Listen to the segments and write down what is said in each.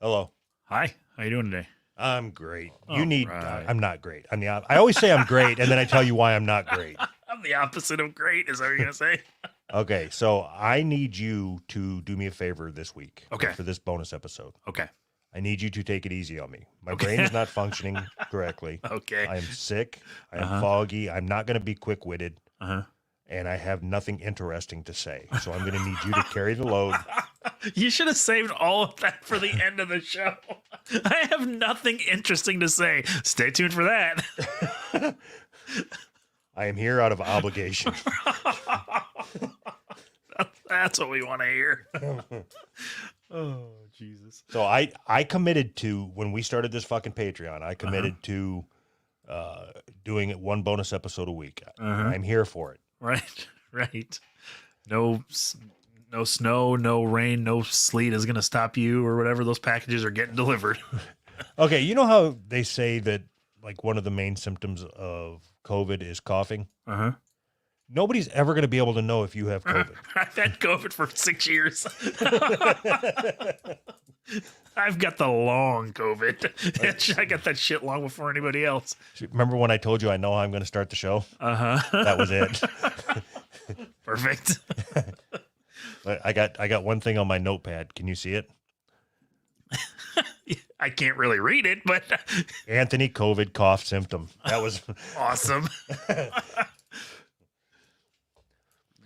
Hello. Hi, how you doing today? I'm great. All right. I'm not great. I always say I'm great, and then I tell you why I'm not great. I'm the opposite of great, is that what you're gonna say? Okay, so I need you to do me a favor this week Okay. for this bonus episode. Okay. I need you to take it easy on me. My Okay. brain is not functioning correctly. Okay. I am sick. I am Uh-huh. foggy. I'm not going to be quick-witted, Uh-huh. and I have nothing interesting to say. So I'm going to need you to carry the load. You should have saved all of that for the end of the show. I have nothing interesting to say. Stay tuned for that. I am here out of obligation. That's what we want to hear. Oh, Jesus. So I committed to, when we started this fucking Patreon, I committed to doing it one bonus episode a week. I'm here for it. Right. Right. No snow, no rain, no sleet is going to stop you or whatever. Those packages are getting delivered. Okay, you know how they say that like one of the main symptoms of COVID is coughing? Uh-huh. Nobody's ever going to be able to know if you have COVID. I've had COVID for 6 years. I've got the long COVID. I got that shit long before anybody else. Remember when I told you I know how I'm going to start the show? Uh-huh. That was it. Perfect. But I got one thing on my notepad. Can you see it? I can't really read it, but Anthony COVID cough symptom. That was awesome.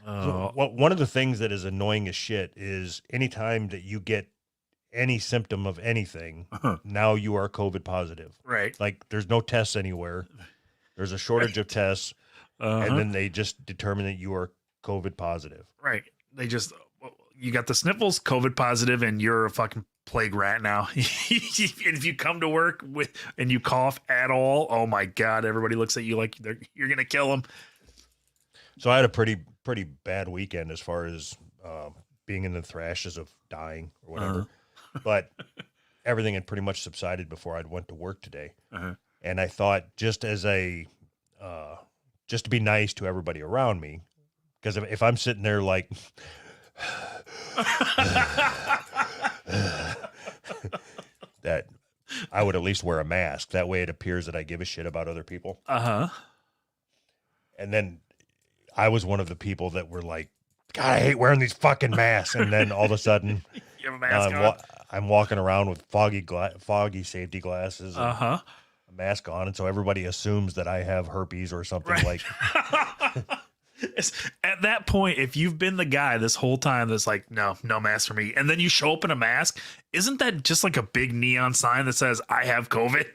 one of the things that is annoying as shit is anytime that you get any symptom of anything, now you are COVID positive. Right. Like there's no tests anywhere. There's a shortage of tests, and then they just determine that you are COVID positive. Right. They just, you got the sniffles, COVID positive, and you're a fucking plague rat now. And if you come to work and you cough at all, oh my God, everybody looks at you like you're going to kill them. So I had a pretty bad weekend as far as being in the thrashes of dying or whatever. But everything had pretty much subsided before I went to work today. And I thought just as just to be nice to everybody around me, because if I'm sitting there like that, I would at least wear a mask. That way it appears that I give a shit about other people. And then I was one of the people that were like, God, I hate wearing these fucking masks. And then all of a sudden, You have a mask on? I'm walking around with foggy safety glasses, and a mask on, and so everybody assumes that I have herpes or something like. At that point, if you've been the guy this whole time that's like, no mask for me, and then you show up in a mask, isn't that just like a big neon sign that says I have COVID?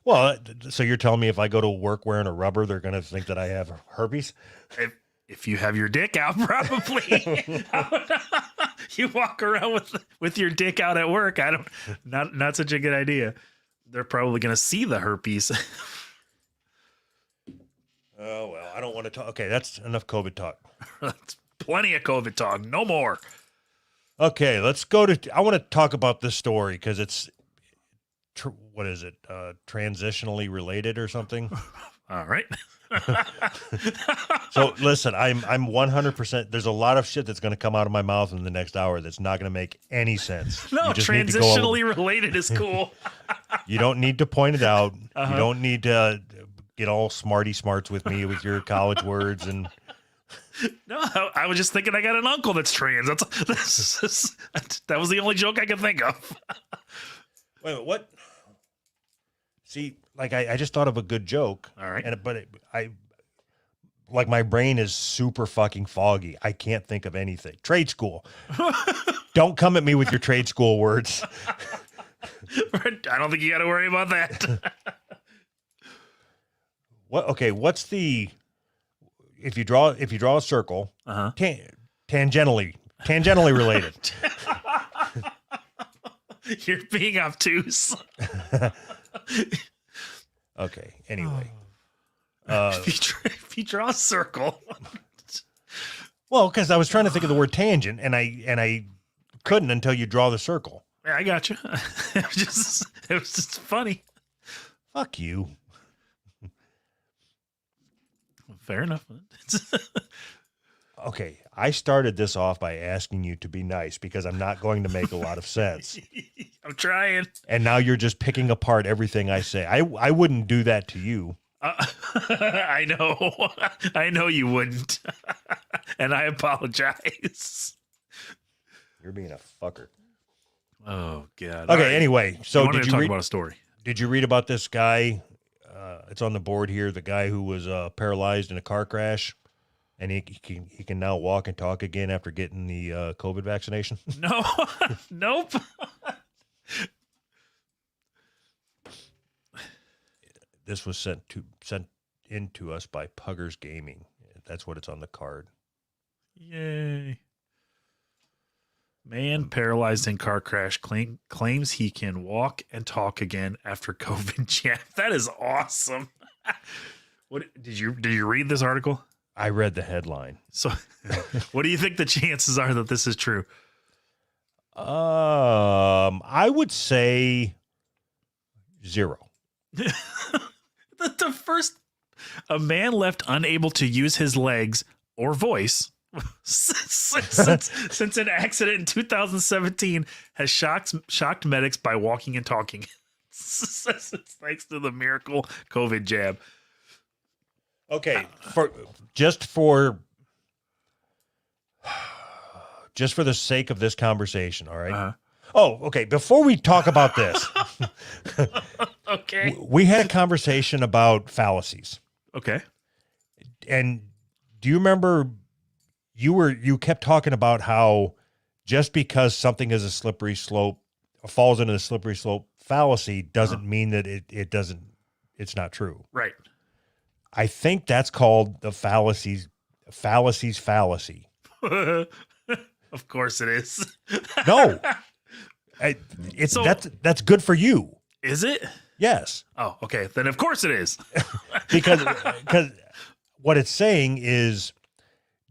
Well, so you're telling me if I go to work wearing a rubber, they're going to think that I have herpes? If you have your dick out, probably. You walk around with your dick out at work. Not such a good idea. They're probably going to see the herpes. Oh, well, I don't want to talk. Okay, that's enough COVID talk. That's plenty of COVID talk. No more. Okay, let's go to, I want to talk about this story because it's, what is it? Transitionally related or something? All right. So listen, I'm 100%. There's a lot of shit that's going to come out of my mouth in the next hour that's not going to make any sense. No, transitionally related is cool. You don't need to point it out. You don't need to get all smarty smarts with me with your college words. And no, I was just thinking I got an uncle that's trans. That was the only joke I could think of. Wait, what? See, like I just thought of a good joke. All right. Like my brain is super fucking foggy. I can't think of anything. Trade school. Don't come at me with your trade school words. I don't think you got to worry about that. What? Okay. What's the, if you draw a circle, tangentially related. You're being obtuse. Okay. Anyway, if you draw a circle. Well, because I was trying to think of the word tangent, and I couldn't until you draw the circle. Yeah, I got you. It was just funny. Fuck you. Fair enough. Okay, I started this off by asking you to be nice because I'm not going to make a lot of sense. I'm trying. And now you're just picking apart everything I say. I wouldn't do that to you. I know. I know you wouldn't. And I apologize. You're being a fucker. Oh, God. Okay, anyway, so did you talk about a story? Did you read about this guy? It's on the board here. The guy who was paralyzed in a car crash, and he can now walk and talk again after getting the COVID vaccination. No, nope. This was sent in to us by Puggers Gaming. That's what it's on the card. Yay. Man paralyzed in car crash claims he can walk and talk again after COVID jab. That is awesome. What did you read this article? I read the headline. So what do you think the chances are that this is true? I would say 0. The first, a man left unable to use his legs or voice since an accident in 2017 has shocked medics by walking and talking. Thanks to the miracle COVID jab. Okay, for the sake of this conversation, all right? Uh-huh. Oh, okay. Before we talk about this, Okay. we had a conversation about fallacies. Okay. And do you remember you kept talking about how just because something is a slippery slope or falls into the slippery slope fallacy doesn't mean that it's not true. Right. I think that's called the fallacy. Of course it is. No. So- that's good for you. Is it? Yes. Oh, okay. Then of course it is. Because what it's saying is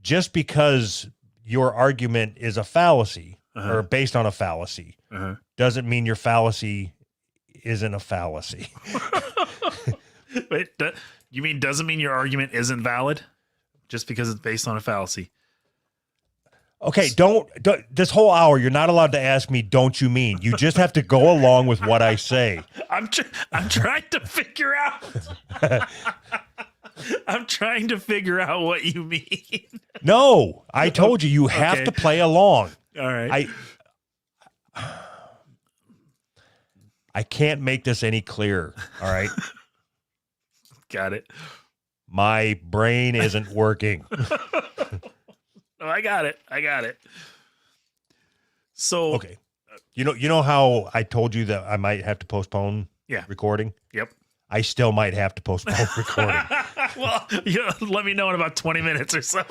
just because your argument is a fallacy or based on a fallacy doesn't mean your fallacy isn't a fallacy. Wait, you mean doesn't mean your argument isn't valid just because it's based on a fallacy? Okay, don't this whole hour you're not allowed to ask me don't you mean. You just have to go along with what I say. I'm trying to figure out. I'm trying to figure out what you mean. No, I told you have Okay. to play along. All right. I can't make this any clearer, all right? Got it. My brain isn't working. Oh, I got it. So Okay. You know how I told you that I might have to postpone recording? Yep. I still might have to postpone recording. Well, let me know in about 20 minutes or so.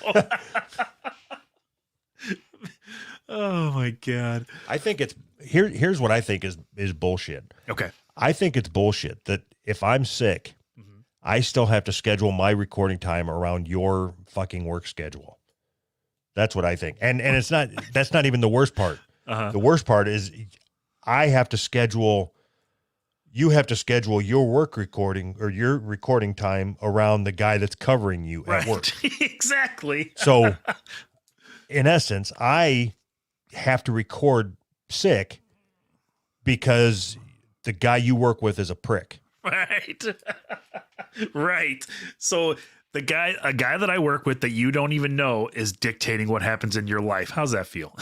Oh my God. I think it's here's what I think is bullshit. Okay. I think it's bullshit that if I'm sick, I still have to schedule my recording time around your fucking work schedule. That's what I think. And that's not even the worst part. The worst part is you have to schedule your work recording or your recording time around the guy that's covering you at work. Exactly. So in essence, I have to record sick because the guy you work with is a prick. Right. Right. So a guy that I work with that you don't even know is dictating what happens in your life. How's that feel?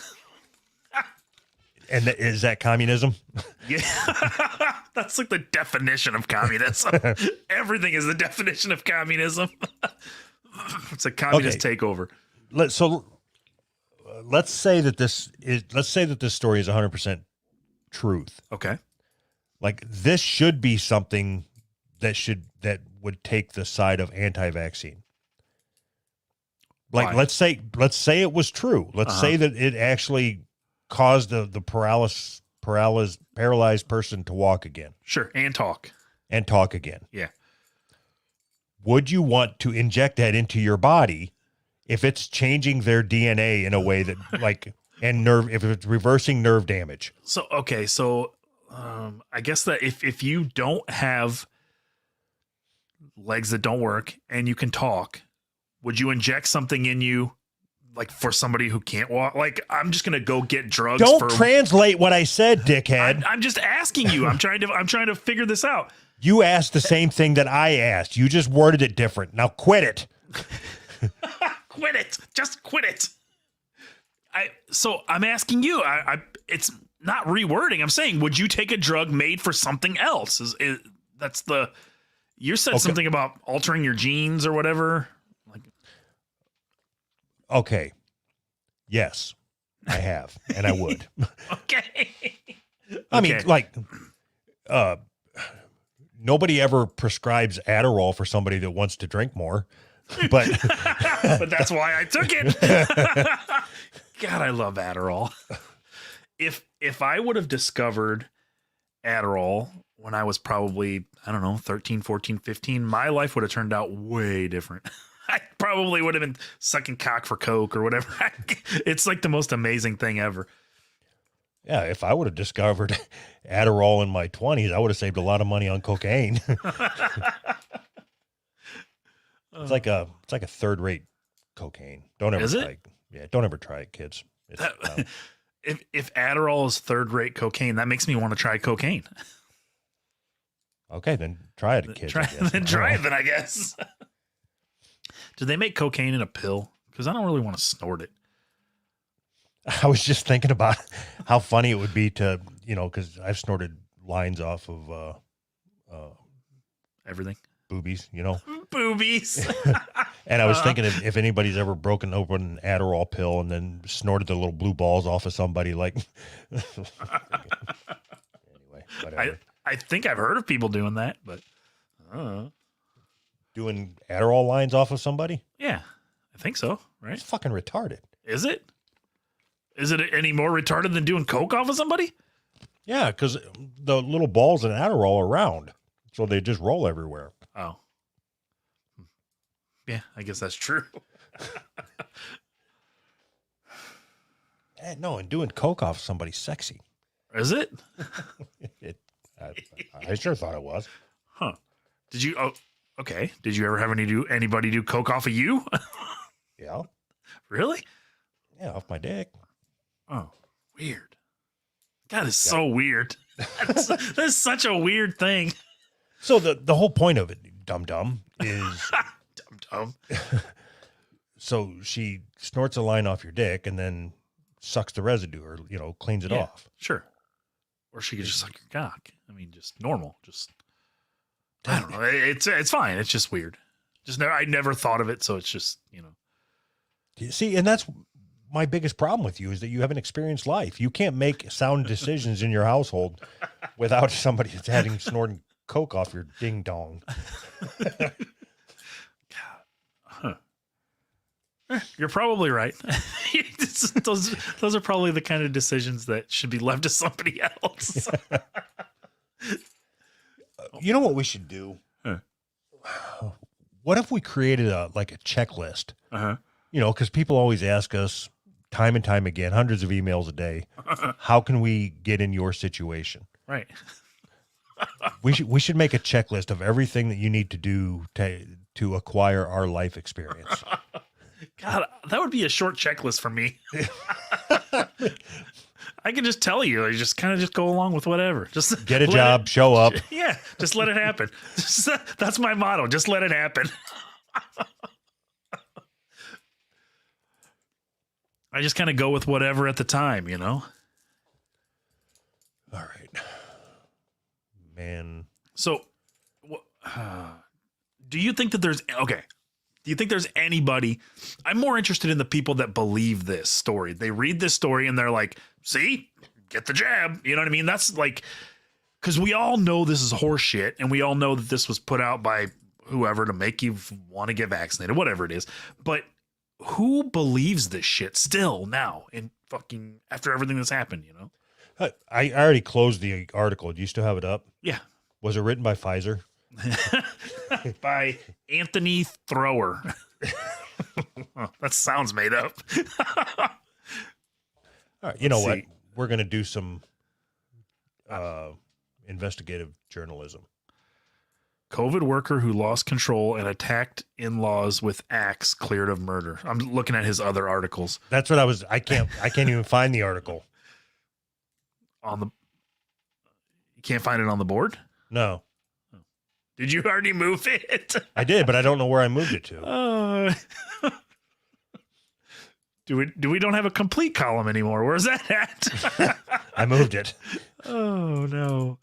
And is that communism? Yeah. That's like the definition of communism. Everything is the definition of communism. It's a communist takeover. Let's say that this story is 100% truth. Okay. Like this should be something that would take the side of anti-vaccine. Like Why? let's say it was true. Let's say that it actually caused the paralyzed person to walk again Sure. And talk. and talk again. Yeah. Would you want to inject that into your body if it's changing their DNA in a way that if it's reversing nerve damage? So, okay. So, I guess that if you don't have legs that don't work and you can talk, would you inject something in you like for somebody who can't walk. Like I'm just gonna go get drugs. Don't translate what I said, dickhead. I'm just asking you. I'm trying to figure this out. You asked the same thing that I asked. You just worded it different. Now quit it. Quit it. Just quit it. So I'm asking you. It's not rewording. I'm saying, would you take a drug made for something else? That's the. You said something about altering your genes or whatever. Like, okay. Yes, I have, and I would. okay. I mean, like, nobody ever prescribes Adderall for somebody that wants to drink more, but but that's why I took it. God, I love Adderall. If I would have discovered Adderall when I was probably, I don't know, 13, 14, 15, my life would have turned out way different. I probably would have been sucking cock for Coke or whatever. It's like the most amazing thing ever. yeah, if I would have discovered Adderall in my 20s, I would have saved a lot of money on cocaine. It's like a third-rate cocaine. Don't ever Is it? try it. Yeah, don't ever try it, kids. It's, If Adderall is third-rate cocaine, that makes me want to try cocaine. okay, then try it, kids. I guess. Try it, then I guess. Do they make cocaine in a pill? Because I don't really want to snort it. I was just thinking about how funny it would be to, because I've snorted lines off of Everything. boobies, Boobies. And I was thinking if anybody's ever broken open an Adderall pill and then snorted the little blue balls off of somebody, like, anyway, whatever. I think I've heard of people doing that, but Doing Adderall lines off of somebody? yeah, I think so. Right? It's fucking retarded. Is it? Is it any more retarded than doing coke off of somebody? Yeah, because the little balls in Adderall are round, so they just roll everywhere. Oh. Yeah, I guess that's true. No, and doing coke off somebody's sexy. Is it? I sure thought it was. Huh. Did you? Oh, okay. Did you ever have anybody do coke off of you? Yeah. Really? Yeah, off my dick. Oh, weird. God, it's so weird. That's such a weird thing. So the whole point of it, dum-dum, is Dumb. so she snorts a line off your dick and then sucks the residue or, cleans it off. Sure. Or she could just suck your cock. I mean, just normal. Just I don't know. It's fine. It's just weird. I never thought of it, so it's just, See, and that's my biggest problem with you is that you haven't experienced life. You can't make sound decisions in your household without somebody that's having snorting coke off your ding dong. You're probably right. Those are probably the kind of decisions that should be left to somebody else. You know what we should do? Huh. What if we created a checklist? Uh-huh. Because people always ask us time and time again, hundreds of emails a day, how can we get in your situation? Right. We should make a checklist of everything that you need to do to acquire our life experience. God, that would be a short checklist for me. I can just tell you. I just kind of just go along with whatever. Just get a job, show up. Yeah, just let it happen. That's my motto. Just let it happen. I just kind of go with whatever at the time, All right. Man. So, do you think that there's do you think there's anybody? I'm more interested in the people that believe this story. They read this story and they're like, see, get the jab. You know what I mean? That's like, because we all know this is horse shit, and we all know that this was put out by whoever to make you want to get vaccinated, whatever it is. But who believes this shit still now in fucking after everything that's happened, I already closed the article. Do you still have it up? Yeah. Was it written by Pfizer? By Anthony Thrower. That sounds made up. All right. You know what? see. We're going to do some investigative journalism. COVID worker who lost control and attacked in-laws with axe cleared of murder. I'm looking at his other articles That's what I can't even find the article. on the. You can't find it on the board. No, Did you already move it? I did, but I don't know where I moved it to. Do we don't have a complete column anymore? Where's that at? I moved it. Oh no.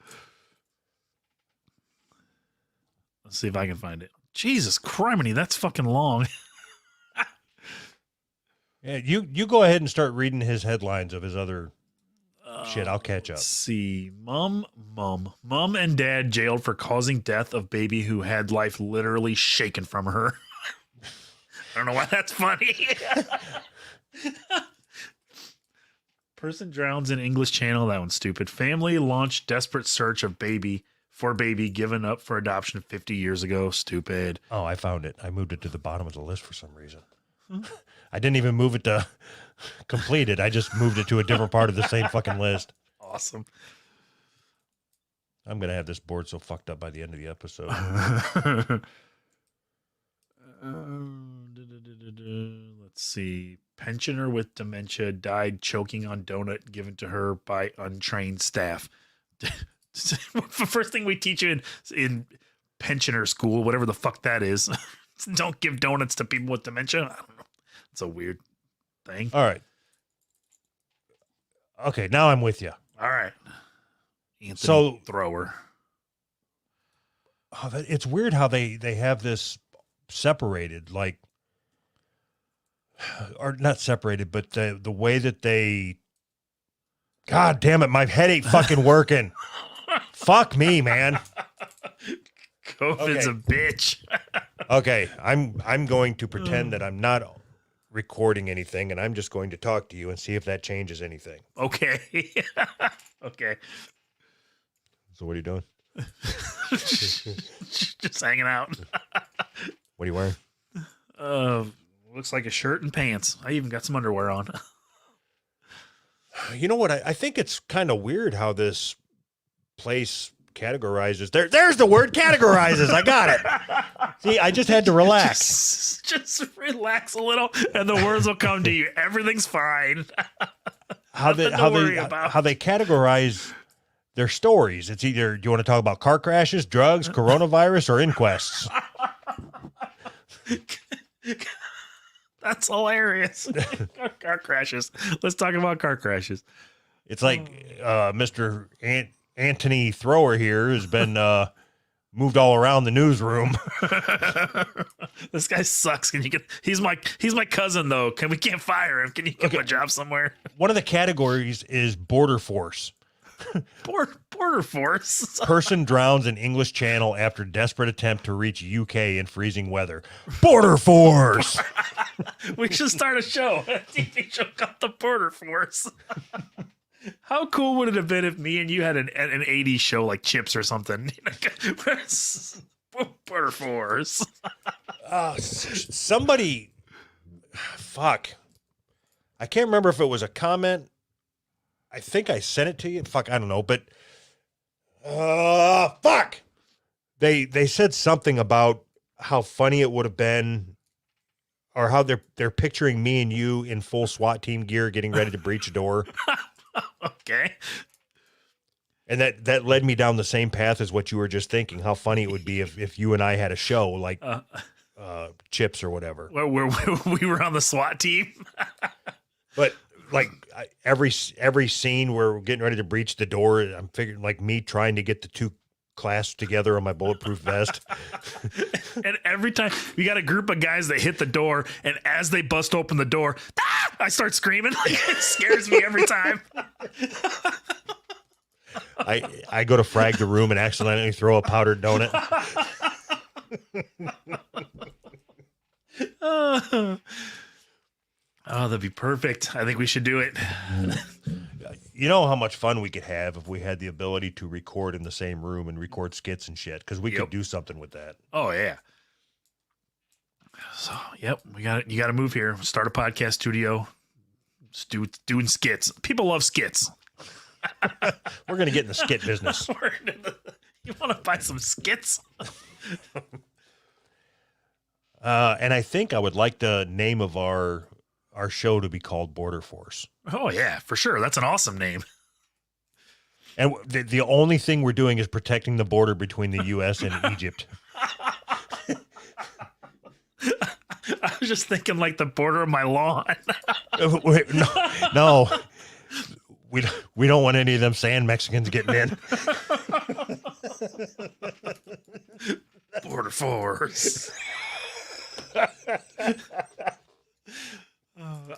Let's see if I can find it. Jesus criminy, that's fucking long. Yeah, you go ahead and start reading his headlines of his other shit. I'll catch up. Let's see. Mom and dad jailed for causing death of baby who had life literally shaken from her. I don't know why that's funny. Person drowns in English Channel. That one's stupid. Family launched desperate search of baby given up for adoption 50 years ago. Stupid. Oh, I found it. I moved it to the bottom of the list for some reason. I didn't even move it to completed. I just moved it to a different part of the same fucking list. Awesome. I'm going to have this board so fucked up by the end of the episode. Let's see. Pensioner with dementia died choking on donut given to her by untrained staff. The first thing we teach you in pensioner school, whatever the fuck that is, don't give donuts to people with dementia. I don't know. It's a weird thing. All right. Okay, now I'm with you. All right. Anthony So- Thrower. Oh, it's weird how they have this separated, like, or not separated, but the way that they. God damn it, my head ain't fucking working. Fuck me, man. COVID's Okay. a bitch. Okay, I'm going to pretend that I'm not recording anything, and I'm just going to talk to you and see if that changes anything. Okay. Okay. So what are you doing? Just hanging out. What are you wearing? Looks like a shirt and pants. I even got some underwear on. You know what? I think it's kind of weird how this place categorizes. There's the word, categorizes. I got it. See, I just had to relax. Just relax a little, and the words will come to you. Everything's fine. Nothing to worry about. How they categorize their stories. It's either, do you want to talk about car crashes, drugs, coronavirus, or inquests? That's hilarious. Car crashes. Let's talk about car crashes. It's like Mr. Anthony Thrower here has been moved all around the newsroom. This guy sucks. He's my cousin though. We can't fire him. Can you get him a job somewhere? One of the categories is border force. Border force. Person drowns in English Channel after desperate attempt to reach UK in freezing weather. Border force. We should start a show, a TV show called The Border Force. How cool would it have been if me and you had an 80s show like Chips or something? Border Force. Somebody, fuck. I can't remember if it was a comment. I think I sent it to you. Fuck, I don't know, but fuck. They said something about how funny it would have been, or how they're picturing me and you in full SWAT team gear getting ready to breach a door. Okay. And that led me down the same path as what you were just thinking. How funny it would be if you and I had a show like Chips or whatever. Where we were on the SWAT team. But like every scene where we're getting ready to breach the door, I'm figuring like me trying to get the two clasps together on my bulletproof vest. And every time we got a group of guys that hit the door, and as they bust open the door, I start screaming. It scares me every time. I go to frag the room and accidentally throw a powdered donut. Oh, that'd be perfect. I think we should do it. You know how much fun we could have if we had the ability to record in the same room and record skits and shit, because we could do something with that. Oh yeah. So yep, you got to move here. Start a podcast studio. Just doing skits. People love skits. We're gonna get in the skit business. You want to buy some skits? And I think I would like the name of our show to be called Border Force. Oh yeah, for sure. That's an awesome name. And the only thing we're doing is protecting the border between the U.S. and Egypt. I was just thinking like the border of my lawn. Wait, no, we don't want any of them sand Mexicans getting in. Border Force.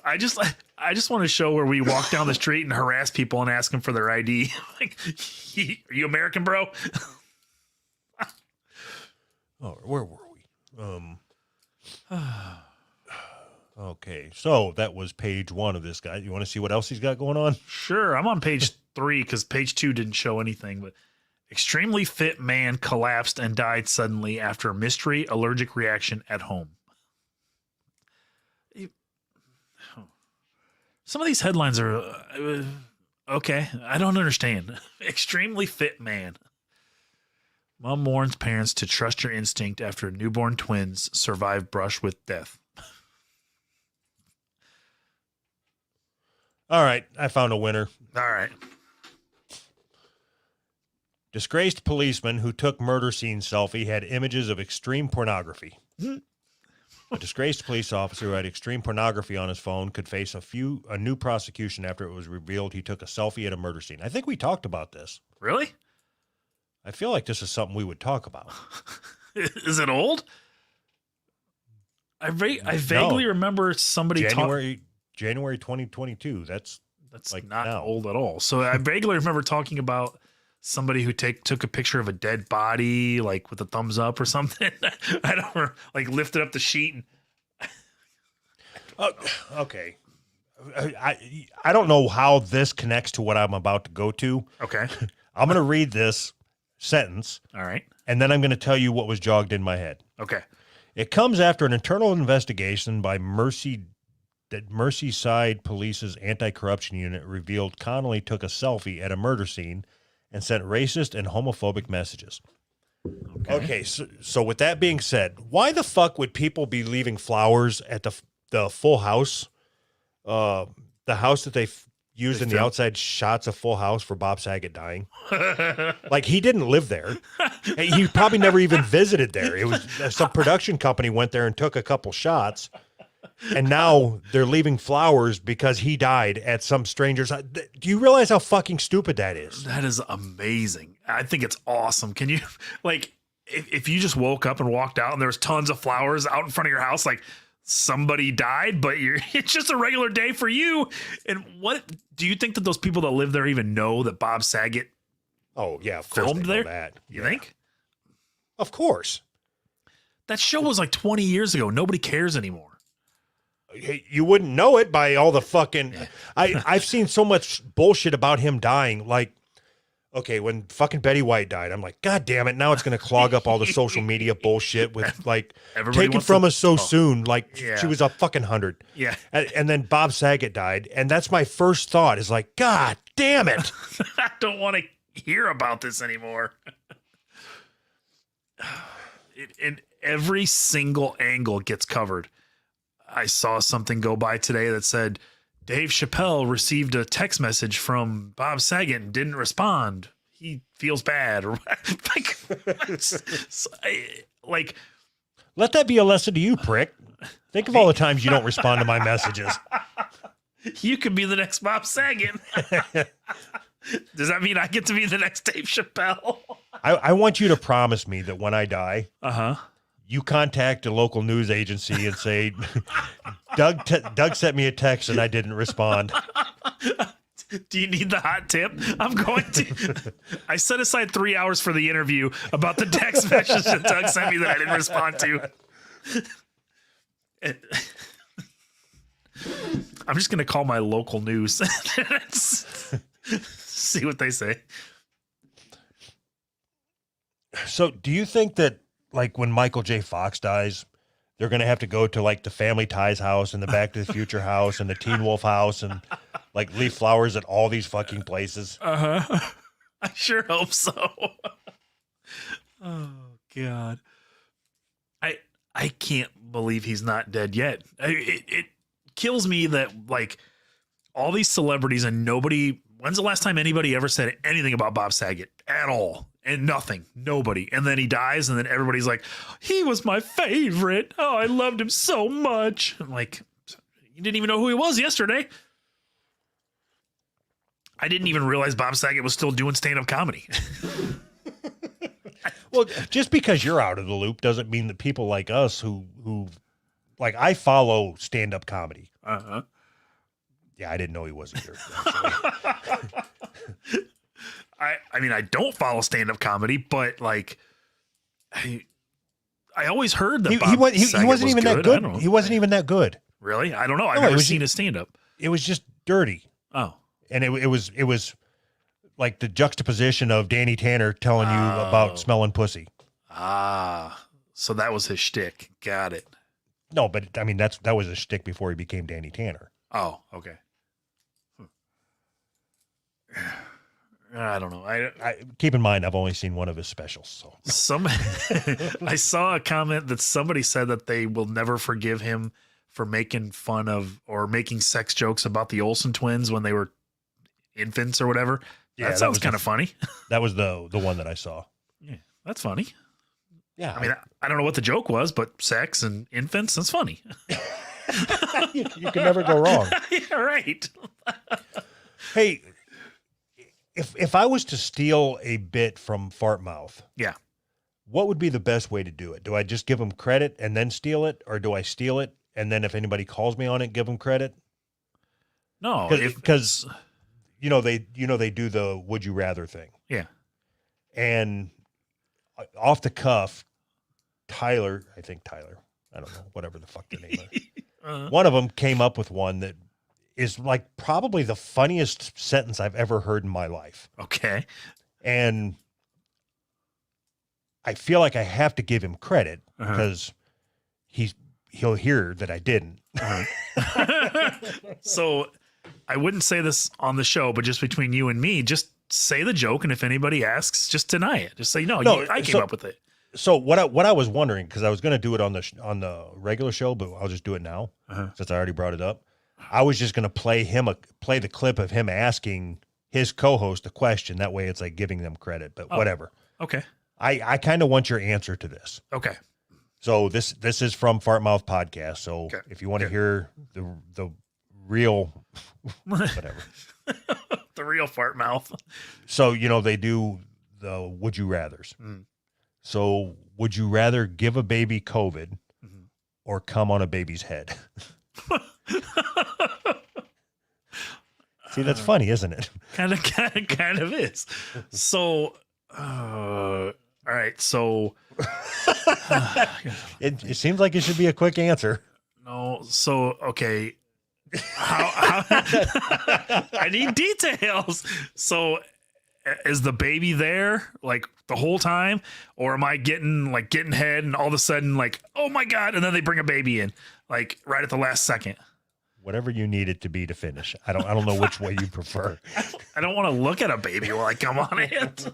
I just want a show where we walk down the street and harass people and ask them for their ID. Like, are you American, bro? Oh, where were we? Okay, so that was page 1 of this guy. You want to see what else he's got going on? Sure. I'm on page 3 because page 2 didn't show anything. But extremely fit man collapsed and died suddenly after a mystery allergic reaction at home. Some of these headlines are okay. I don't understand. Extremely fit man. Mom warns parents to trust your instinct after newborn twins survive brush with death. All right, I found a winner. All right. Disgraced policeman who took murder scene selfie had images of extreme pornography. A disgraced police officer who had extreme pornography on his phone could face a new prosecution after it was revealed he took a selfie at a murder scene. I think we talked about this. Really? I feel like this is something we would talk about. Is it old? I vaguely remember somebody January 2022. That's like not now. old at all. So I vaguely remember talking about somebody who took a picture of a dead body, like with a thumbs up or something. I don't know, like lifted up the sheet. Okay. I don't know how this connects to what I'm about to go to. Okay. I'm going to read this sentence. All right. And then I'm going to tell you what was jogged in my head. Okay. It comes after an internal investigation by Merseyside Police's anti-corruption unit revealed Connolly took a selfie at a murder scene and sent racist and homophobic messages. Okay, so with that being said, why the fuck would people be leaving flowers at the Full House, the house that they used in the outside shots of Full House for Bob Saget dying? Like, he didn't live there. He probably never even visited there. It was some production company went there and took a couple shots. And now they're leaving flowers because he died at some stranger's. Do you realize how fucking stupid that is? That is amazing. I think it's awesome. Can you, like, if you just woke up and walked out and there was tons of flowers out in front of your house, like somebody died, but it's just a regular day for you. And what do you think that those people that live there even know that Bob Saget? Oh yeah, of course filmed they know there. that. You think? Of course. That show was like 20 years ago. Nobody cares anymore. You wouldn't know it by all the fucking. I've seen so much bullshit about him dying. Like, okay, when fucking Betty White died, I'm like, God damn it! Now it's going to clog up all the social media bullshit with like taken from us so soon. Like she was a fucking 100. Yeah, and then Bob Saget died, and that's my first thought is like, God damn it! I don't want to hear about this anymore. In every single angle gets covered. I saw something go by today that said Dave Chappelle received a text message from Bob Saget and didn't respond. He feels bad, or like, let that be a lesson to you, prick. Think of all the times you don't respond to my messages. You could be the next Bob Saget. Does that mean I get to be the next Dave Chappelle? I want you to promise me that when I die, you contact a local news agency and say, Doug sent me a text and I didn't respond. Do you need the hot tip? I'm going to. I set aside 3 hours for the interview about the text message that Doug sent me that I didn't respond to. I'm just going to call my local news. See what they say. So do you think that, like, when Michael J. Fox dies, they're going to have to go to like the Family Ties house and the Back to the Future house and the Teen Wolf house and like leave flowers at all these fucking places? I sure hope so. Oh God. I can't believe he's not dead yet. It kills me that like all these celebrities and nobody. When's the last time anybody ever said anything about Bob Saget at all? And nothing, nobody. And then he dies, and then everybody's like, he was my favorite. Oh, I loved him so much. I'm like, you didn't even know who he was yesterday. I didn't even realize Bob Saget was still doing stand-up comedy. Well, just because you're out of the loop doesn't mean that people like us who like I follow stand-up comedy. Uh-huh. Yeah, I didn't know he wasn't here. I mean, I don't follow stand-up comedy, but like, I always heard that he Bob Saget wasn't was even that I good. don't know. He wasn't even that good. Really? I don't know. I've No, it never was seen ju- his stand-up. It was just dirty, Oh, and it was like the juxtaposition of Danny Tanner telling you Oh. about smelling pussy. so that was his shtick. Got it. No, but I mean that was a shtick before he became Danny Tanner. Oh, okay. I don't know. I keep in mind I've only seen one of his specials, so I saw a comment that somebody said that they will never forgive him for making fun of or making sex jokes about the Olsen twins when they were infants or whatever. Yeah, that that sounds was kind of funny. that was the one that I saw. Yeah, that's funny. Yeah, I mean, I don't know what the joke was, but sex and infants, that's funny. you can never go wrong. Yeah, right. Hey, if I was to steal a bit from Fartmouth, Yeah. what would be the best way to do it? Do I just give them credit and then steal it, or do I steal it and then if anybody calls me on it, give them credit? No, Because they do the would you rather thing, yeah. and off the cuff, Tyler, I don't know, whatever the fuck the name is. One of them came up with one that is like probably the funniest sentence I've ever heard in my life. Okay. And I feel like I have to give him credit because he'll hear that I didn't. So I wouldn't say this on the show, but just between you and me, just say the joke. And if anybody asks, just deny it. Just say, no, I came up with it. So what I was wondering, because I was going to do it on the regular show, but I'll just do it now since I already brought it up. I was just going to play the clip of him asking his co-host a question. That way it's like giving them credit, but whatever. Okay. I kind of want your answer to this. Okay. So this is from Fartmouth Podcast. So if you want to hear the real whatever, The real fart mouth. so they do the would you rather's. So would you rather give a baby COVID or come on a baby's head? See, that's funny, isn't it? Kind of is. So, all right. So, It seems like it should be a quick answer. no. So, okay. How I need details. So, is the baby there like the whole time, or am I getting head and all of a sudden like, oh my God, and then they bring a baby in like right at the last second? Whatever you need it to be to finish. I don't know which way you prefer. I don't want to look at a baby while I come on it.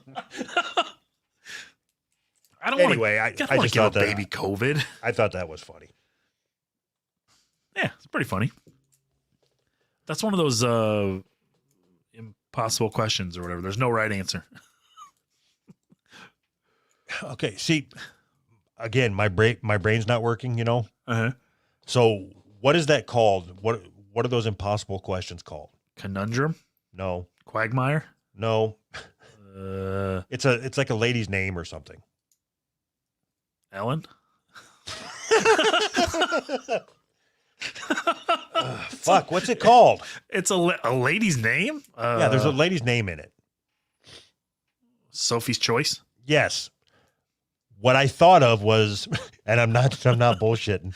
I don't Anyway, want to. I just give a thought that baby COVID. I thought that was funny. Yeah, it's pretty funny. That's one of those impossible questions or whatever. There's no right answer. Okay, see, again, my brain's not working, Uh-huh. So what is that called? What are those impossible questions called? Conundrum? No. Quagmire? No. It's like a lady's name or something. Ellen? Fuck, what's it called? It's a lady's name? Yeah, there's a lady's name in it. Sophie's Choice? Yes. What I thought of was, and I'm not bullshitting.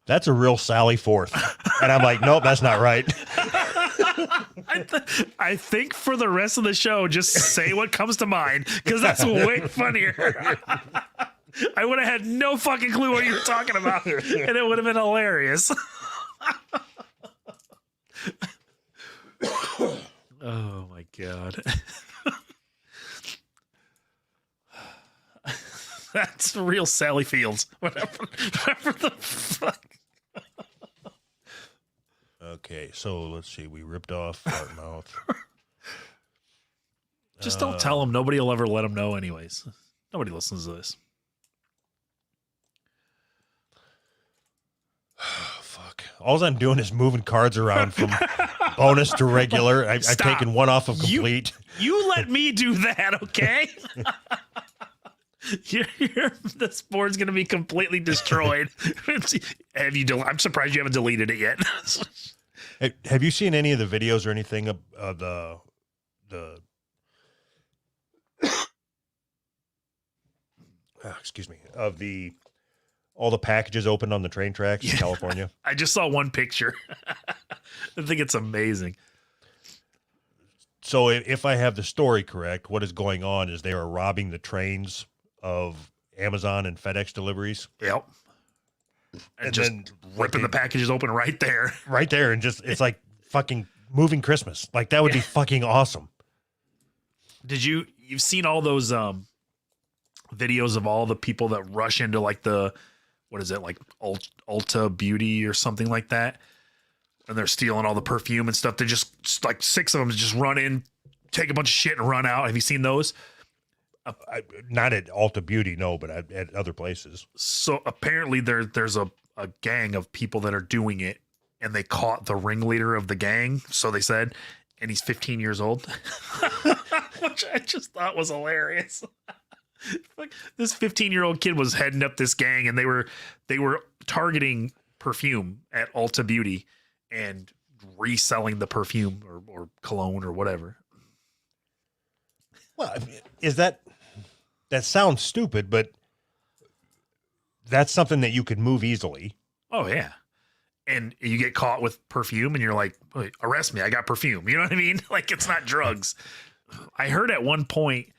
That's a real Sally Forth. And I'm like, nope, that's not right. I think for the rest of the show, just say what comes to mind, because that's way funnier. I would have had no fucking clue what you were talking about, and it would have been hilarious. Oh my God. It's the real Sally Fields. Whatever the fuck. Okay, so let's see. We ripped off fart mouth. Just don't tell them. Nobody will ever let them know anyways. Nobody listens to this. Fuck. All I'm doing is moving cards around from bonus to regular. I've taken one off of complete. You let me do that, okay? This board's going to be completely destroyed. I'm surprised you haven't deleted it yet. Have you seen any of the videos or anything of the excuse me, of all the packages opened on the train tracks in California? I just saw one picture. I think it's amazing. So if I have the story correct, what is going on is they are robbing the trains of Amazon and FedEx deliveries. Yep. And just then ripping the packages open right there. Right there. And just, it's like fucking moving Christmas. Like that would be fucking awesome. You've seen all those videos of all the people that rush into like what is it, like Ulta Beauty or something like that, and they're stealing all the perfume and stuff. They just like 6 of them just run in, take a bunch of shit and run out. Have you seen those? Not at Ulta Beauty, no, but at other places. So apparently there's a gang of people that are doing it, and they caught the ringleader of the gang, so they said, and he's 15 years old, which I just thought was hilarious. Like, this 15-year-old kid was heading up this gang, and they were targeting perfume at Ulta Beauty and reselling the perfume or cologne or whatever. Well, that sounds stupid, but that's something that you could move easily. Oh yeah. And you get caught with perfume and you're like, "Wait, arrest me. I got perfume." You know what I mean? Like, it's not drugs. I heard at one point,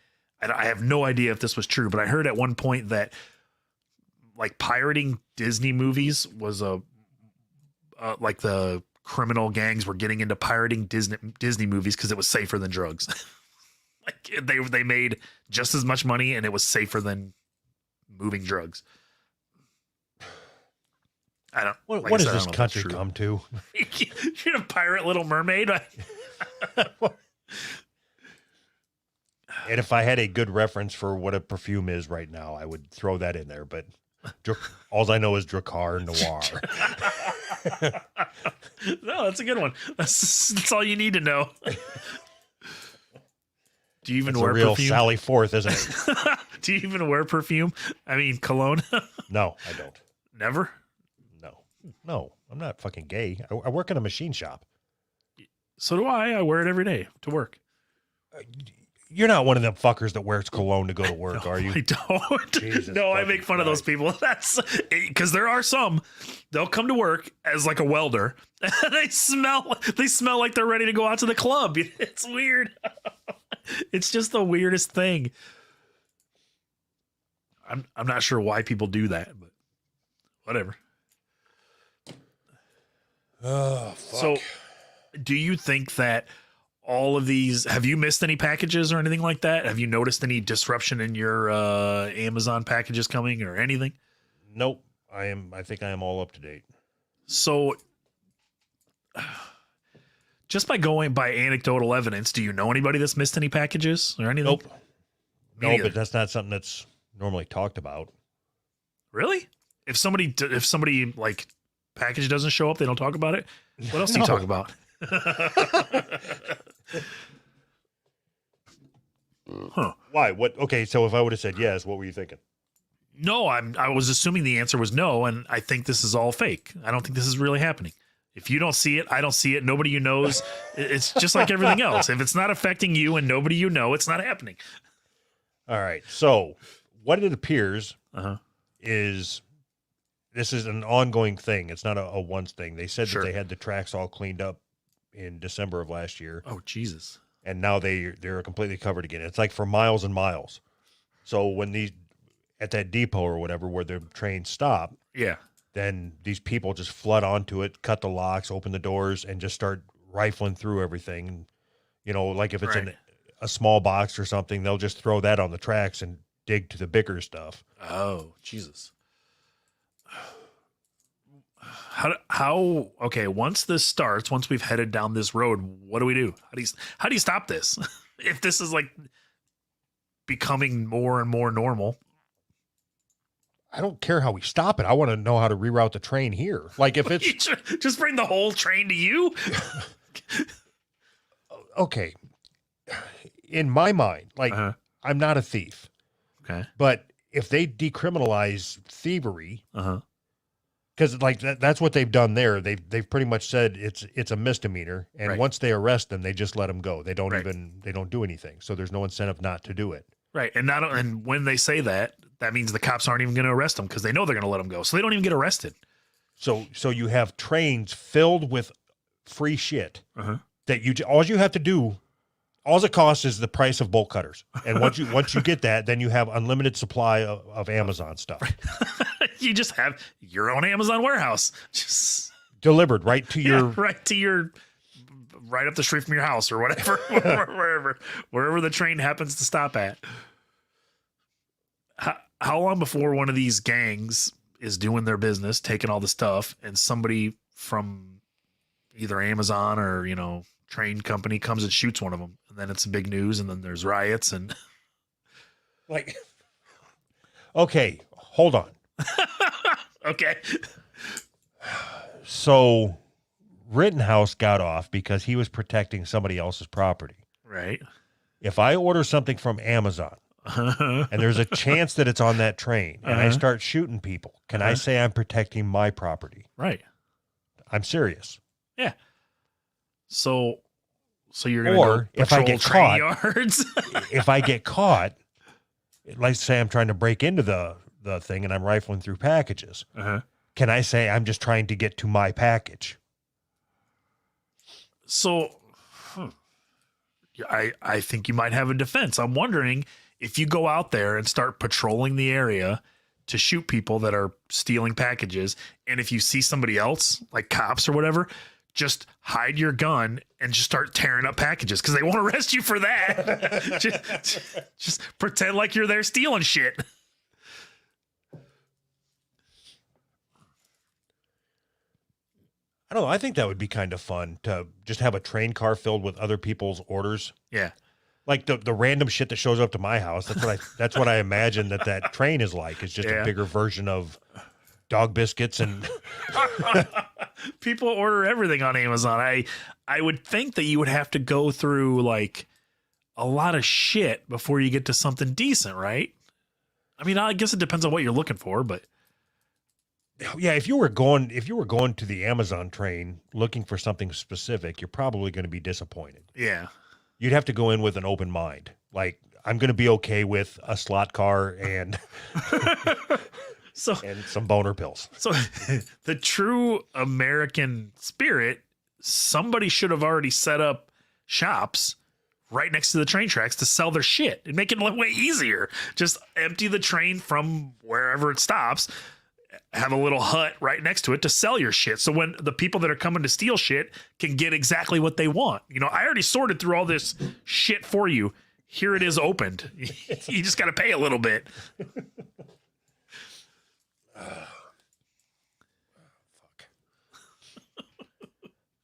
and I have no idea if this was true, but I heard at one point that like pirating Disney movies was like the criminal gangs were getting into pirating Disney movies because it was safer than drugs. Like they made just as much money and it was safer than moving drugs. I don't. What like I does said, I this don't know if country that's true. come to? You're gonna pirate Little Mermaid. And if I had a good reference for what a perfume is right now, I would throw that in there. But all I know is Drakkar Noir. No, that's a good one. That's all you need to know. Do you even That's wear a real perfume? Sally Forth, isn't it? Do you even wear perfume? I mean, cologne? No, I don't. Never? No, I'm not fucking gay. I work in a machine shop. So do I. I wear it every day to work. You're not one of them fuckers that wears cologne to go to work, No, are you? I don't. Jesus No, I fucking make fun of those Christ. people. That's because there are some. They'll come to work as like a welder. And they smell like they're ready to go out to the club. It's weird. It's just the weirdest thing. I'm not sure why people do that, but whatever. Oh, fuck. So, do you think that all of these, have you missed any packages or anything like that? Have you noticed any disruption in your Amazon packages coming or anything? Nope. I think I am all up to date. So, just by anecdotal evidence, do you know anybody that's missed any packages or anything? Nope. Me No, neither. but that's not something that's normally talked about. Really? If somebody like package doesn't show up, they don't talk about it. What else do you No. talk about? Huh. Why? What? Okay, so if I would have said yes, what were you thinking? No, I was assuming the answer was no, and I think this is all fake. I don't think this is really happening. If you don't see it, I don't see it. Nobody you knows. It's just like everything else. If it's not affecting you and nobody you know, it's not happening. All right. So what it appears Uh-huh. is this is an ongoing thing. It's not a once thing. They said Sure. that they had the tracks all cleaned up in December of last year, Oh, Jesus. and now they're completely covered again. It's like for miles and miles. So when these at that depot or whatever where the trains stop, Yeah. then these people just flood onto it, cut the locks, open the doors, and just start rifling through everything. You know, like if it's Right. a small box or something, they'll just throw that on the tracks and dig to the bigger stuff. Oh, Jesus. How okay, once this starts, once we've headed down this road, what do we do? How do you stop this? If this is like becoming more and more normal. I don't care how we stop it. I want to know how to reroute the train here. Like if it's just bring the whole train to you. Okay. In my mind, like I'm not a thief. Okay. But if they decriminalize thievery, Uh-huh. because like that's what they've done there. They've pretty much said it's a misdemeanor, and Right. once they arrest them, they just let them go. They don't Right. they don't do anything. So there's no incentive not to do it. Right. And when they say that, that means the cops aren't even going to arrest them because they know they're going to let them go. So they don't even get arrested. So you have trains filled with free shit Uh-huh. that all you have to do. All it costs is the price of bolt cutters, and once you get that, then you have unlimited supply of Amazon stuff You just have your own Amazon warehouse. Just delivered right to your. right up the street from your house or whatever, wherever the train happens to stop at. How long before one of these gangs is doing their business, taking all the stuff, and somebody from either Amazon or, train company comes and shoots one of them, and then it's big news, and then there's riots and Like, okay, hold on. okay. So Rittenhouse got off because he was protecting somebody else's property. Right. If I order something from Amazon and there's a chance that it's on that train and I start shooting people, can I say I'm protecting my property? Right. I'm serious. Yeah. So you're going Or to if I patrol get train caught- yards. If I get caught, let's say I'm trying to break into the thing and I'm rifling through packages, can I say I'm just trying to get to my package? So I think you might have a defense. I'm wondering if you go out there and start patrolling the area to shoot people that are stealing packages, and if you see somebody else, like cops or whatever, just hide your gun and just start tearing up packages because they won't arrest you for that. just pretend like you're there stealing shit. I don't know. I think that would be kind of fun to just have a train car filled with other people's orders. Yeah. Like the random shit that shows up to my house. That's what I imagine that train is like. It's just a bigger version of dog biscuits and people order everything on Amazon. I would think that you would have to go through like a lot of shit before you get to something decent, right? I mean, I guess it depends on what you're looking for, but yeah, if you were going to the Amazon train looking for something specific, you're probably going to be disappointed. yeah. You'd have to go in with an open mind. Like, I'm going to be okay with a slot car and So and some boner pills. So the true American spirit, somebody should have already set up shops right next to the train tracks to sell their shit and make it way easier. Just empty the train from wherever it stops, have a little hut right next to it to sell your shit. So when the people that are coming to steal shit can get exactly what they want. I already sorted through all this shit for you. Here it is opened. You just got to pay a little bit.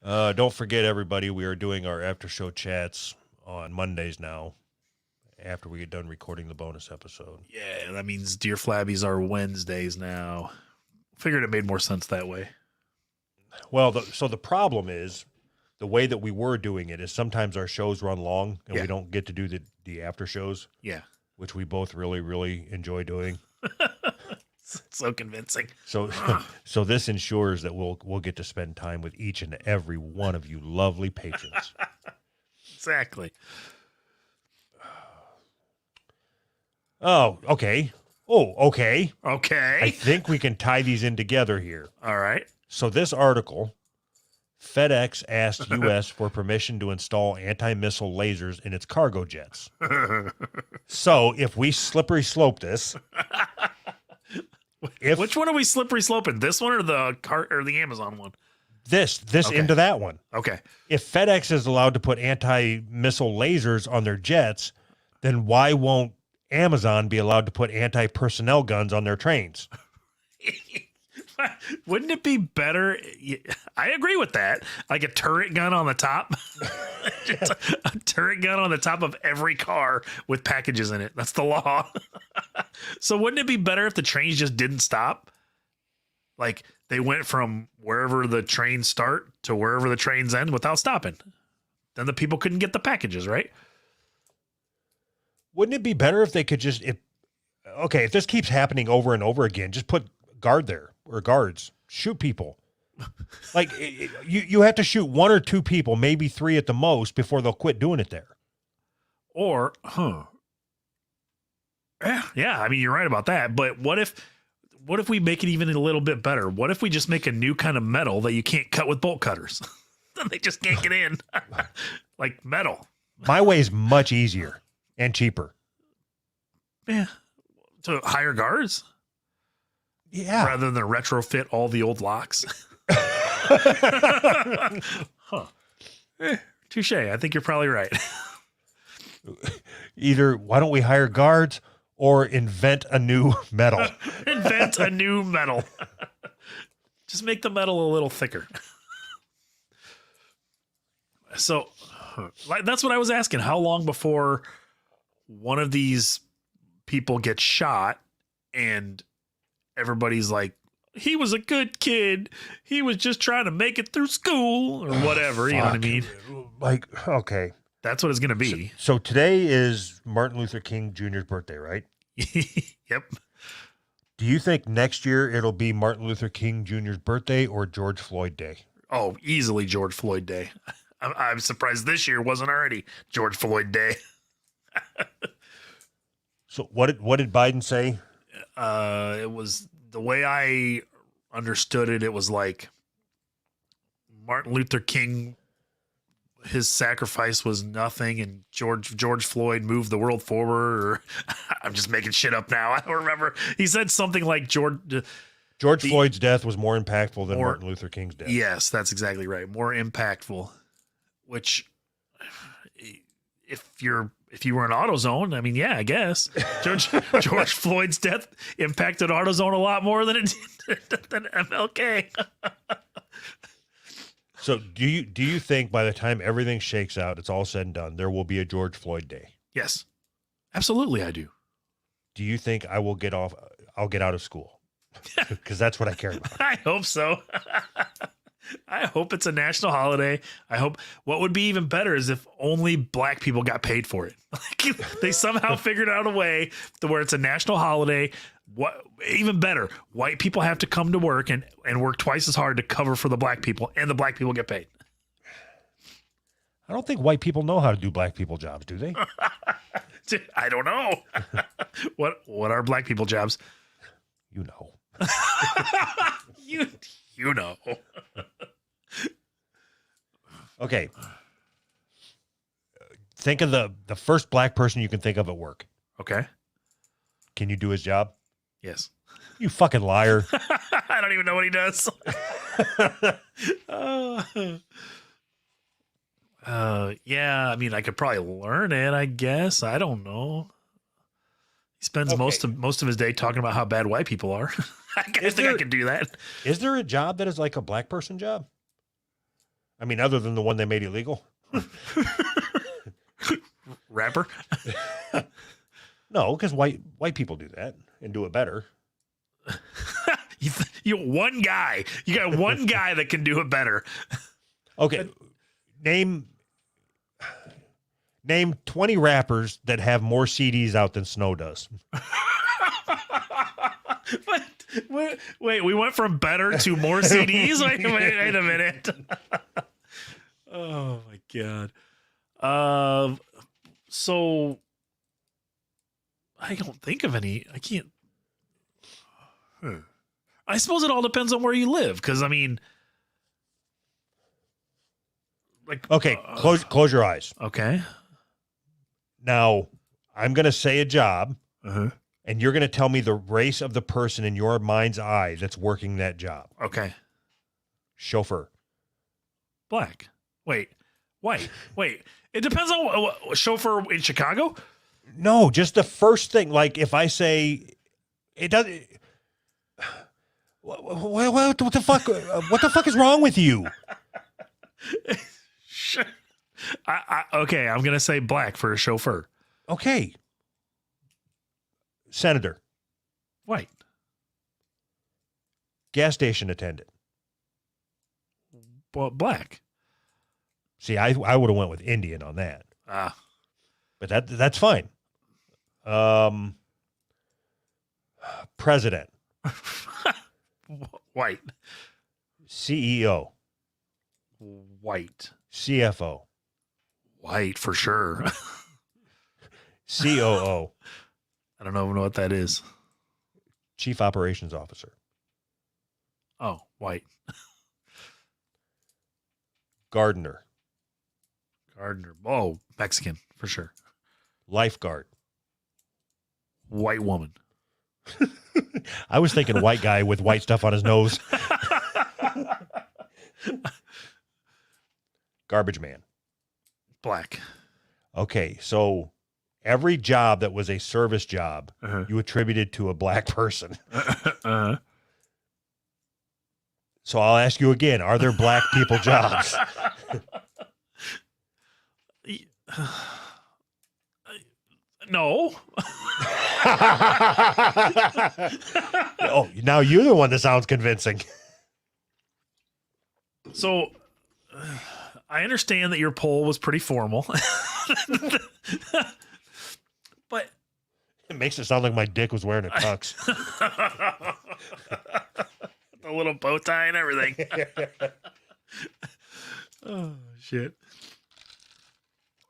Don't forget, everybody, we are doing our after show chats on Mondays now after we get done recording the bonus episode. Yeah, that means Dear Flabbies are Wednesdays now. Figured it made more sense that way. Well, so the problem is the way that we were doing it is sometimes our shows run long and we don't get to do the after shows. Yeah. Which we both really, really enjoy doing. So convincing. So this ensures that we'll get to spend time with each and every one of you lovely patrons. Exactly. Oh, okay. Oh, okay. Okay. I think we can tie these in together here. All right. So this article, FedEx asked U.S. for permission to install anti-missile lasers in its cargo jets. So if we slippery slope this, Which one are we slippery sloping? This one or the Amazon one? this Okay. into that one. Okay. If FedEx is allowed to put anti-missile lasers on their jets, then why won't Amazon be allowed to put anti-personnel guns on their trains? Wouldn't it be better? I agree with that. Like a turret gun on the top. Just a turret gun on the top of every car with packages in it. That's the law. So wouldn't it be better if the trains just didn't stop? Like they went from wherever the trains start to wherever the trains end without stopping. Then the people couldn't get the packages, right? Wouldn't it be better if they could just, if this keeps happening over and over again, just put guard there or guards, shoot people. Like you have to shoot 1 or 2 people, maybe 3 at the most, before they'll quit doing it there. Or, yeah, I mean, you're right about that. But what if we make it even a little bit better? What if we just make a new kind of metal that you can't cut with bolt cutters? Then they just can't get in. Like metal. My way is much easier and cheaper. Yeah. To hire guards? Yeah. Rather than retrofit all the old locks. Touche. I think you're probably right. Either why don't we hire guards or invent a new metal? Invent a new metal. Just make the metal a little thicker. So that's what I was asking. How long before one of these people gets shot and everybody's like, he was a good kid. He was just trying to make it through school or whatever. You know what I mean? Like, okay. That's what it's going to be. So today is Martin Luther King Jr.'s birthday, right? Yep. Do you think next year it'll be Martin Luther King Jr.'s birthday or George Floyd Day? Oh, easily George Floyd Day. I'm surprised this year wasn't already George Floyd Day. So what did Biden say? It was the way I understood it. It was like Martin Luther King, his sacrifice was nothing, and George Floyd moved the world forward. Or I'm just making shit up now. I don't remember. He said something like George Floyd's death was more impactful than Martin Luther King's death. Yes, that's exactly right. More impactful. Which, if you were in AutoZone, I mean, yeah, I guess George Floyd's death impacted AutoZone a lot more than it did than MLK. So do you think by the time everything shakes out, it's all said and done, there will be a George Floyd Day? Yes, absolutely, I do. Do you think I'll get out of school? Because that's what I care about. I hope so. I hope it's a national holiday. I hope what would be even better is if only black people got paid for it. Like they somehow figured out a way to where it's a national holiday. What even better, white people have to come to work and work twice as hard to cover for the black people, and the black people get paid. I don't think white people know how to do black people jobs, do they? I don't know. What are black people jobs? You know. You know. Okay. Think of the first black person you can think of at work. Okay. Can you do his job? Yes. You fucking liar. I don't even know what he does. Yeah, I mean, I could probably learn it, I guess. I don't know. He spends most of his day talking about how bad white people are. I think I could do that. Is there a job that is like a black person job? I mean, other than the one they made illegal? Rapper? No, because white people do that and do it better. You one guy. You got one guy that can do it better. Okay. Name 20 rappers that have more CDs out than Snow does. Wait, we went from better to more CDs? Wait a minute. Oh my God. So I don't think of any. I can't. I suppose it all depends on where you live. Cause I mean, like, okay. Close your eyes. Okay. Now I'm going to say a job. And you're going to tell me the race of the person in your mind's eye that's working that job. Okay. Chauffeur. Black. Wait. White. Wait. It depends on chauffeur in Chicago. No, just the first thing. Like if I say it doesn't. What the fuck? What the fuck is wrong with you? Sure. Okay, I'm gonna say black for a chauffeur. Okay. Senator. White. Gas station attendant. Well, black. See, I would have went with Indian on that, Ah. but that's fine. President. White. CEO. White. CFO. White for sure. COO. I don't even know what that is. Chief Operations Officer. Oh, white. Gardener. Gardener. Oh, Mexican for sure. Lifeguard. White woman. I was thinking white guy with white stuff on his nose. Garbage man. Black. Okay, so every job that was a service job, Uh-huh. you attributed to a black person. Uh-huh. So I'll ask you again, are there black people jobs? No. Oh, now you're the one that sounds convincing. So I understand that your poll was pretty formal. But It makes it sound like my dick was wearing a tux. the little bow tie and everything. Oh shit.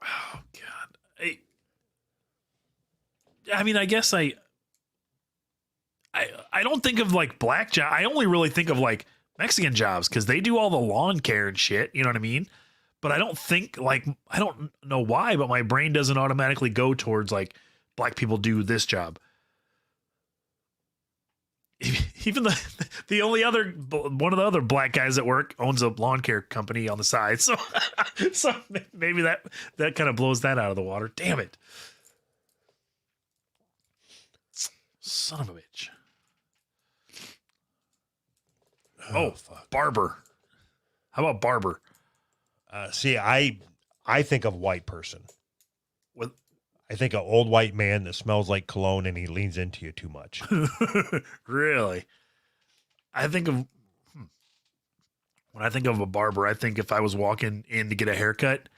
Oh god. I mean, I guess I don't think of like black job. I only really think of like Mexican jobs because they do all the lawn care and shit. You know what I mean? But I don't think like, I don't know why, but my brain doesn't automatically go towards like black people do this job. Even the only other one of the other black guys at work owns a lawn care company on the side. So maybe that kind of blows that out of the water. Damn it. Son of a bitch. Oh, fuck. barber. How about barber? See, I think of white person. What? I think an old white man that smells like cologne and he leans into you too much. Really? I think of when I think of a barber, I think if I was walking in to get a haircut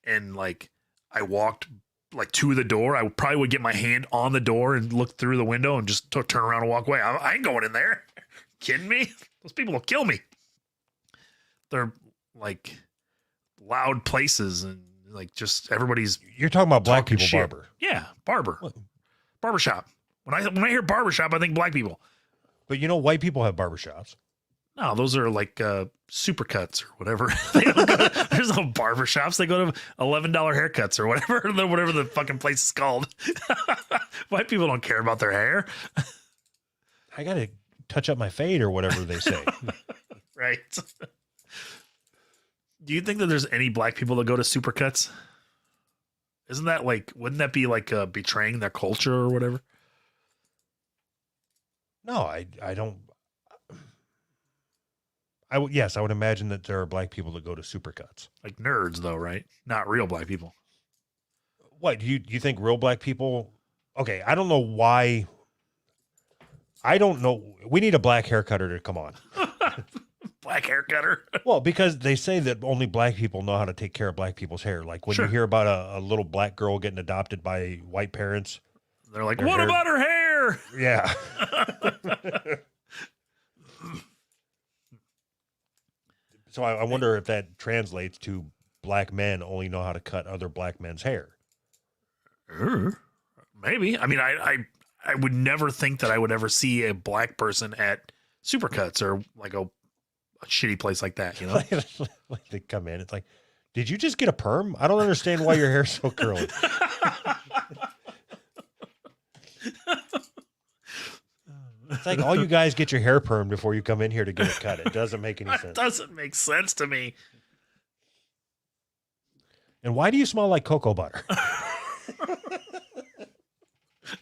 and like I walked like to the door, I probably would get my hand on the door and look through the window and just turn around and walk away. I ain't going in there. Kidding me? Those people will kill me. They're like loud places and like just everybody's You're talking about black talking people shit. barber. Yeah, barber. What? Barbershop. When I hear barbershop, I think black people. But you know, white people have barbershops. No, those are like supercuts or whatever. They don't go to, there's no barbershops. They go to $11 haircuts or whatever the fucking place is called. White people don't care about their hair. I got to touch up my fade or whatever they say. Right. Do you think that there's any black people that go to supercuts? Isn't that like, wouldn't that be like betraying their culture or whatever? No, I don't. Yes, I would imagine that there are black people that go to supercuts. Like nerds though, right? Not real black people. What do you think real black people? Okay, I don't know why. I don't know. We need a black hair cutter to come on. Black hair cutter. Well, because they say that only black people know how to take care of black people's hair. Like when Sure. you hear about a little black girl getting adopted by white parents. They're like, Their what hair- about her hair? Yeah. So I wonder if that translates to black men only know how to cut other black men's hair. Maybe. I mean, I would never think that I would ever see a black person at Supercuts or like a shitty place like that, you know? Like they come in, it's like, did you just get a perm? I don't understand why your hair's so curly. It's like all you guys get your hair permed before you come in here to get it cut. It doesn't make any That sense. doesn't make sense to me. And why do you smell like cocoa butter?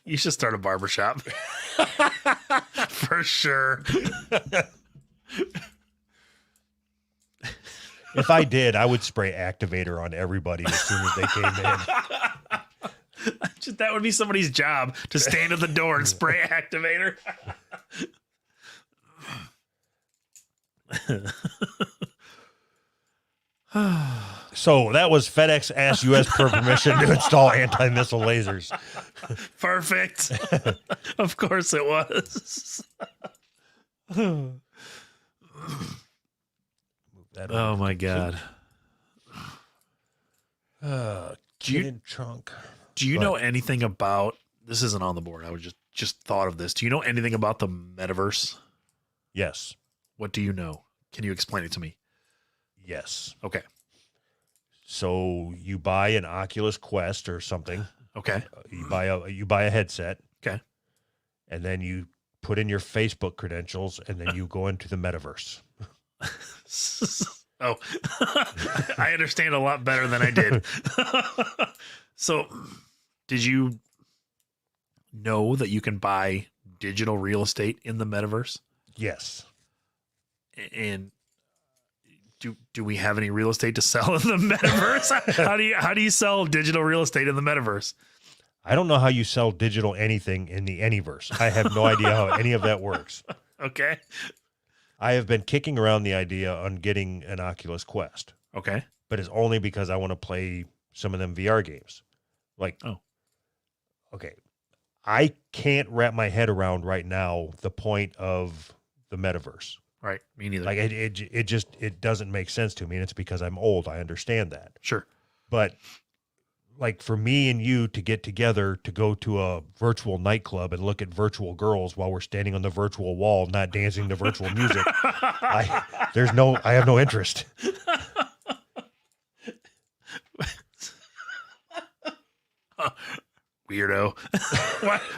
You should start a barbershop. For sure. If I did, I would spray activator on everybody as soon as they came in. That would be somebody's job, to stand at the door and spray activator. So that was FedEx asked U.S. for permission to install anti-missile lasers. Perfect. Of course it was. Oh my God. Kid in trunk. Do you know anything about, this isn't on the board, I was just thought of this. Do you know anything about the metaverse? Yes. What do you know? Can you explain it to me? Yes. Okay. So you buy an Oculus Quest or something. Okay. You buy a headset. Okay. And then you put in your Facebook credentials, and then you go into the metaverse. Oh, I understand a lot better than I did. So, did you know that you can buy digital real estate in the metaverse? Yes. And do we have any real estate to sell in the metaverse? How do you sell digital real estate in the metaverse? I don't know how you sell digital anything in the Anyverse. I have no idea how any of that works. Okay. I have been kicking around the idea on getting an Oculus Quest. Okay. But it's only because I want to play some of them VR games. Like, okay, I can't wrap my head around right now the point of the metaverse. Right. Me neither. Like it doesn't make sense to me, and it's because I'm old. I understand that. Sure. But like for me and you to get together to go to a virtual nightclub and look at virtual girls while we're standing on the virtual wall, not dancing to virtual music, I have no interest. Weirdo.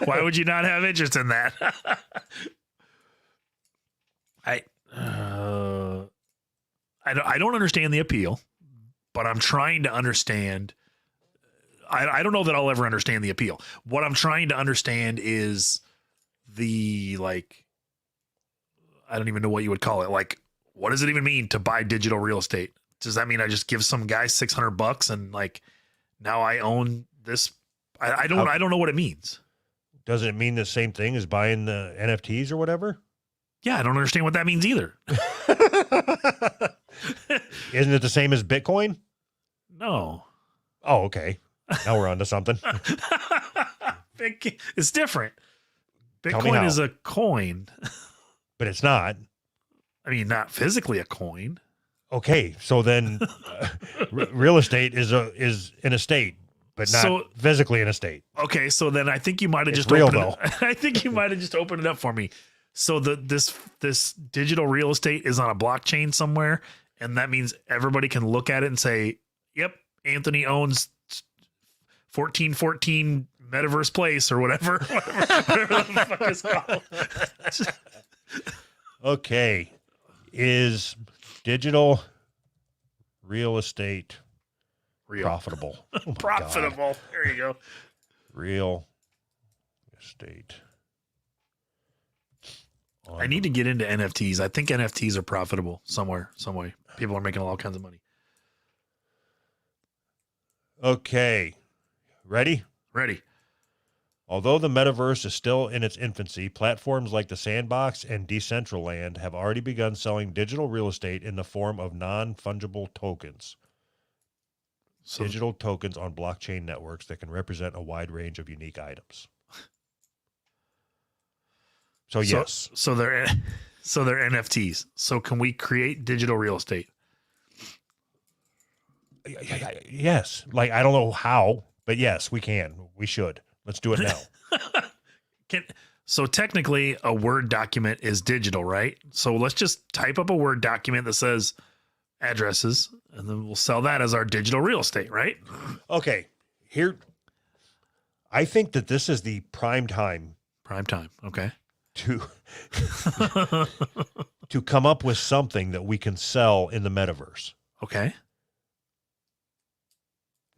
Why would you not have interest in that? I don't understand the appeal, but I'm trying to understand. I don't know that I'll ever understand the appeal. What I'm trying to understand is the, like, I don't even know what you would call it. Like, what does it even mean to buy digital real estate? Does that mean I just give some guy $600 and like now I own this? I don't know what it means. Does it mean the same thing as buying the NFTs or whatever? Yeah, I don't understand what that means either. Isn't it the same as Bitcoin? No. Oh, okay. Now we're on to something. It's different. Tell me Bitcoin how. is a coin. But it's not. I mean, not physically a coin. Okay, so then real estate is an estate, but not physically an estate. Okay, so then I think you might have It's just real, opened though. I think you might have just opened it up for me. So this digital real estate is on a blockchain somewhere, and that means everybody can look at it and say, "Yep, Anthony owns 1414 Metaverse Place or whatever the fuck it's called." Okay, is digital real estate profitable? Oh my Profitable. God. There you go. Real estate. I need to get into NFTs. I think NFTs are profitable some way. People are making all kinds of money. Okay, ready? Ready. Although the metaverse is still in its infancy, platforms like the Sandbox and Decentraland have already begun selling digital real estate in the form of non-fungible tokens. So, Digital tokens on blockchain networks that can represent a wide range of unique items. So yes. So they're NFTs. So can we create digital real estate? Yes. Like, I don't know how, but yes, we can. We should. Let's do it now. So technically a Word document is digital, right? So let's just type up a Word document that says addresses, and then we'll sell that as our digital real estate, right? Okay. Here, I think that this is the prime time Prime time. Okay. to come up with something that we can sell in the metaverse. Okay.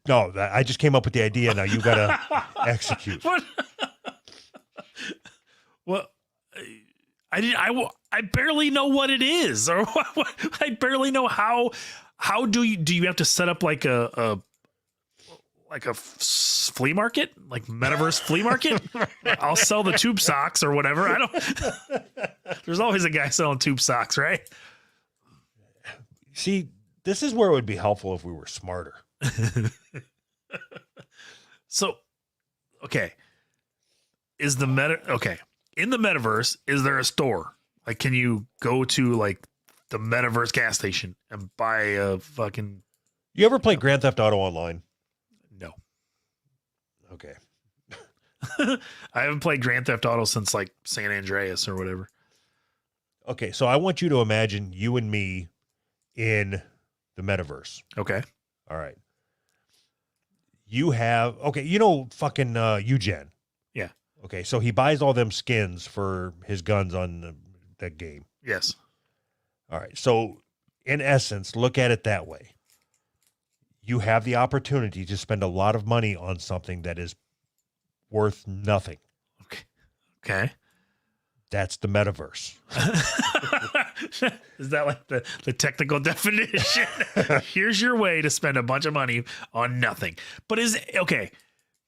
No, I just came up with the idea. Now you got to execute. What? Well, I barely know what it is, or I barely know how do you have to set up like a flea market, like metaverse flea market? I'll sell the tube socks or whatever. I don't. There's always a guy selling tube socks, right? See, this is where it would be helpful if we were smarter. So, okay, in the metaverse, is there a store? Like, can you go to like the metaverse gas station and buy a fucking? You ever play Grand Theft Auto Online? No. Okay. I haven't played Grand Theft Auto since like San Andreas or whatever. Okay, so I want you to imagine you and me in the metaverse. Okay. All right. You have, you know, fucking Eugen. Yeah. Okay, so he buys all them skins for his guns on that game. Yes. All right, so in essence, look at it that way. You have the opportunity to spend a lot of money on something that is worth nothing. Okay. That's the metaverse. Is that like the technical definition? Here's your way to spend a bunch of money on nothing. But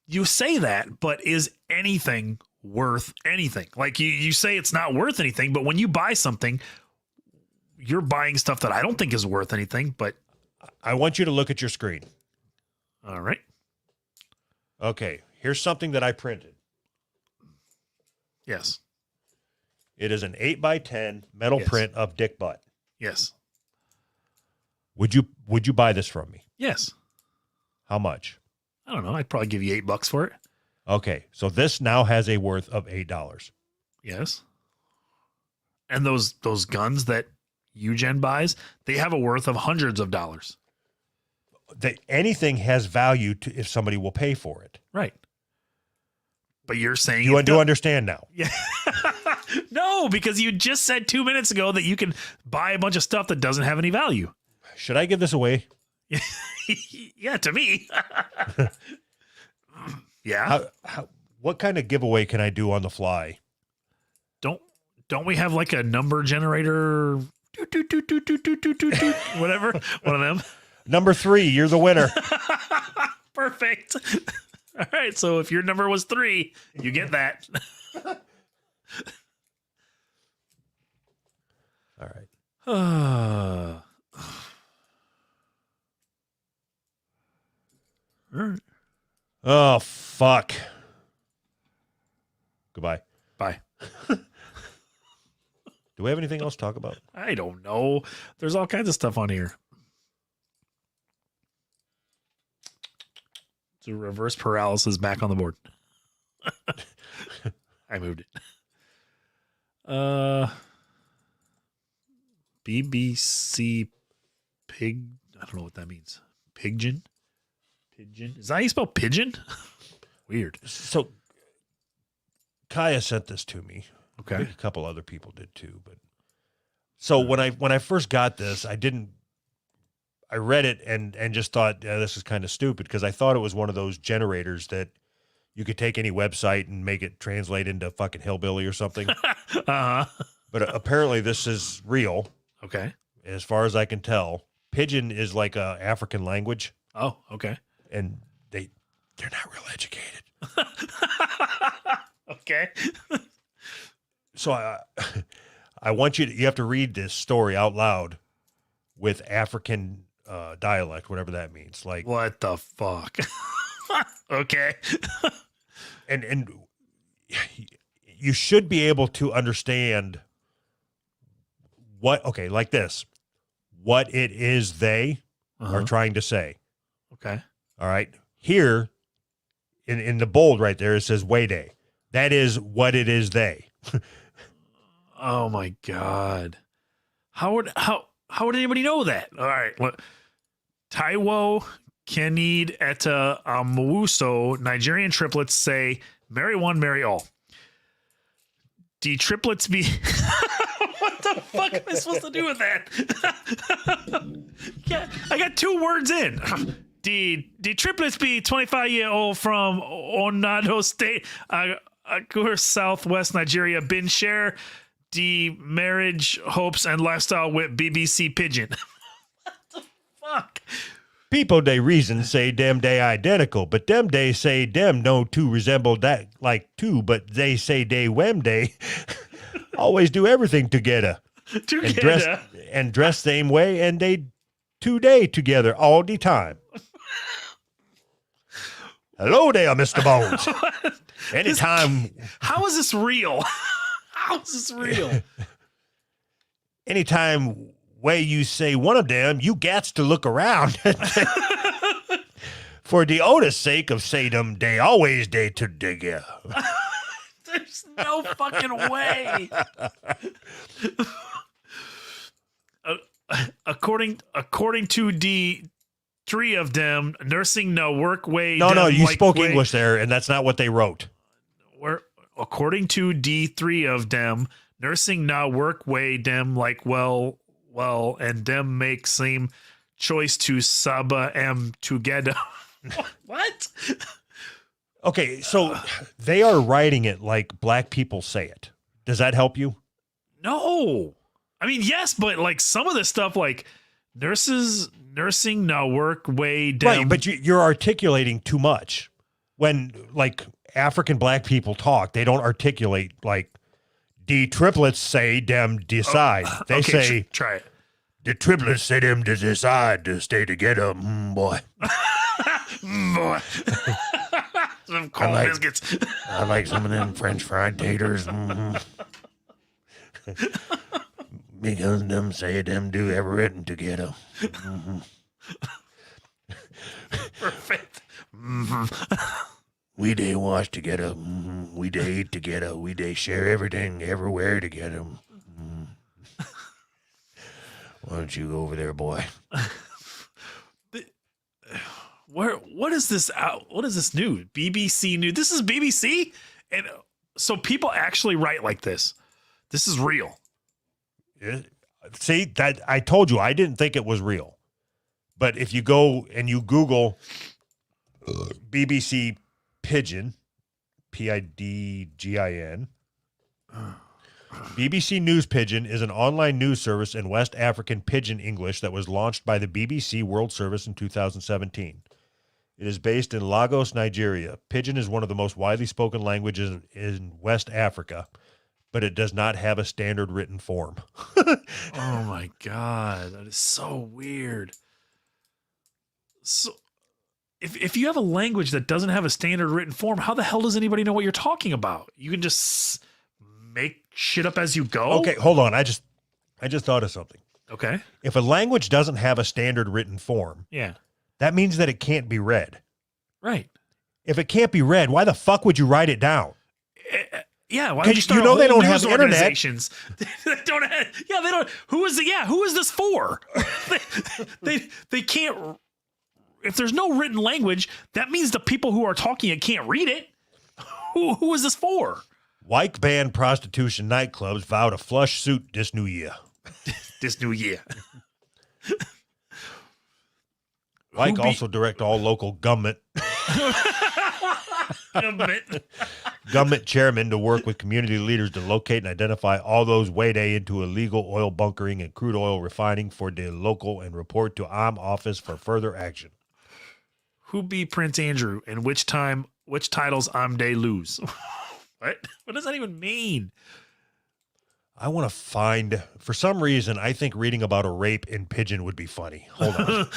you say that, but is anything worth anything? Like you say it's not worth anything, but when you buy something, you're buying stuff that I don't think is worth anything, but I want you to look at your screen. All right. Okay, here's something that I printed. Yes. It is an 8x10 metal print of Dick Butt. Yes. Would you buy this from me? Yes. How much? I don't know. I'd probably give you $8 for it. Okay, so this now has a worth of $8. Yes. And those guns that Eugen buys, they have a worth of hundreds of dollars. Anything has value if somebody will pay for it. Right. But you're saying you do understand now. Yeah. No, because you just said 2 minutes ago that you can buy a bunch of stuff that doesn't have any value. Should I give this away? Yeah, to me. Yeah. What kind of giveaway can I do on the fly? Don't we have like a number generator? Whatever. One of them. Number 3, you're the winner. Perfect. All right. So if your number was 3, you get that. All right. All right. Oh, fuck. Goodbye. Bye. Do we have anything else to talk about? I don't know. There's all kinds of stuff on here. So reverse paralysis back on the board. I moved it. BBC Pig. I don't know what that means. Pigeon? Is that how you spell pigeon? Weird. So Kaya sent this to me. Okay. I think a couple other people did too, but so when I first got this, I read it and just thought, this is kind of stupid, because I thought it was one of those generators that you could take any website and make it translate into fucking hillbilly or something. Uh-huh. But apparently this is real. Okay. As far as I can tell. Pidgin is like a African language. Oh, okay. And they're not real educated. Okay. So I want you have to read this story out loud with African dialect, whatever that means. Like, what the fuck? Okay. and you should be able to understand like this, what it is they are trying to say. Okay. All right. Here in the bold right there, it says Wayday. That is what it is they. Oh my God. How would anybody know that? All right. What? Taiwo, Kenid, Etta, Amawuso, Nigerian triplets say, marry one, marry all. D triplets be... What the fuck am I supposed to do with that? Yeah, I got 2 words in. The triplets be 25-year-old from Onado State, Of course, Southwest Nigeria bin share the marriage hopes and lifestyle with BBC Pigeon. What the fuck? People they reason say them they identical, but them they say them no two resemble that like two, but they say they wem they always do everything together and dress same way, and they 2 day together all the time. Hello there, Mr. Bones. Anytime. How is this real? How is this real? Anytime way you say one of them, you gats to look around. For the oldest sake of say them, they always day together. There's no fucking way. According to the three of them, nursing no work way. No, you like spoke way, English there, and that's not what they wrote. According to the three of them, nursing no work way them like well, and them make same choice to Saba M together. What? Okay, so they are writing it like black people say it. Does that help you? No. I mean, yes, but like some of this stuff, like nursing no work way down. Right, but you're articulating too much. When like African black people talk, they don't articulate like the triplets say them decide. They okay, say try it. The triplets say them to decide to stay together, boy. Boy. Some cold biscuits. I like some of them French fried taters. Because them say them do everything together. Perfect. We day wash together. We day eat together. We day share everything everywhere together. Why don't you go over there, boy? What is this out? What is this new? BBC News. This is BBC? And so people actually write like this. This is real. See, that I told you I didn't think it was real. But if you go and you Google BBC Pidgin, Pidgin, BBC News Pidgin is an online news service in West African Pidgin English that was launched by the BBC World Service in 2017. It is based in Lagos, Nigeria. Pidgin is one of the most widely spoken languages in West Africa, but it does not have a standard written form. Oh my God. That is so weird. So if you have a language that doesn't have a standard written form, how the hell does anybody know what you're talking about? You can just make shit up as you go. Okay, hold on. I just thought of something. Okay. If a language doesn't have a standard written form, Yeah. that means that it can't be read. Right. If it can't be read, why the fuck would you write it down? Yeah, why don't you start you know a they whole don't news have internet. organizations? They don't have, yeah, they don't. Who is this for? they can't. If there's no written language, that means the people who are talking it can't read it. Who is this for? White banned prostitution nightclubs vow to flush suit this new year. This new year. White also direct all local government chairmen to work with community leaders to locate and identify all those way they into illegal oil bunkering and crude oil refining for the local and report to Arm office for further action. Who be Prince Andrew and which titles they lose? What does that even mean? I want to find, for some reason, I think reading about a rape in Pidgin would be funny. Hold on.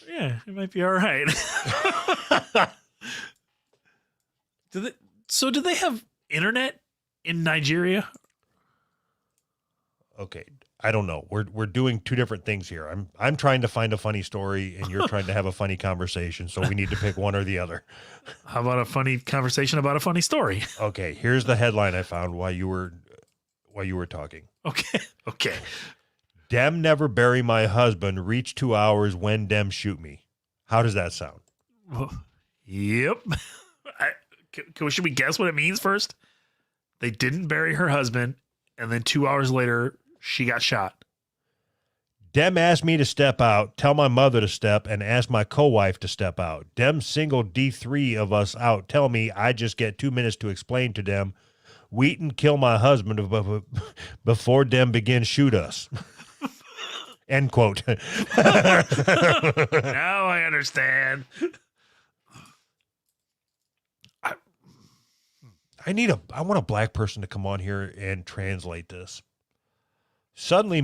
Yeah, it might be all right. Do they have internet in Nigeria? Okay, I don't know. We're doing two different things here. I'm trying to find a funny story, and you're trying to have a funny conversation. So we need to pick one or the other. How about a funny conversation about a funny story? Okay, here's the headline I found while you were talking. Okay. Dem never bury my husband. Reach 2 hours when dem shoot me. How does that sound? Yep. Should we guess what it means first? They didn't bury her husband, and then 2 hours later, she got shot. Dem asked me to step out, tell my mother to step, and ask my co-wife to step out. Dem single D3 of us out. Tell me I just get 2 minutes to explain to them. Wheaton kill my husband before Dem begin shoot us. End quote. Now I understand. I want a black person to come on here and translate this. Suddenly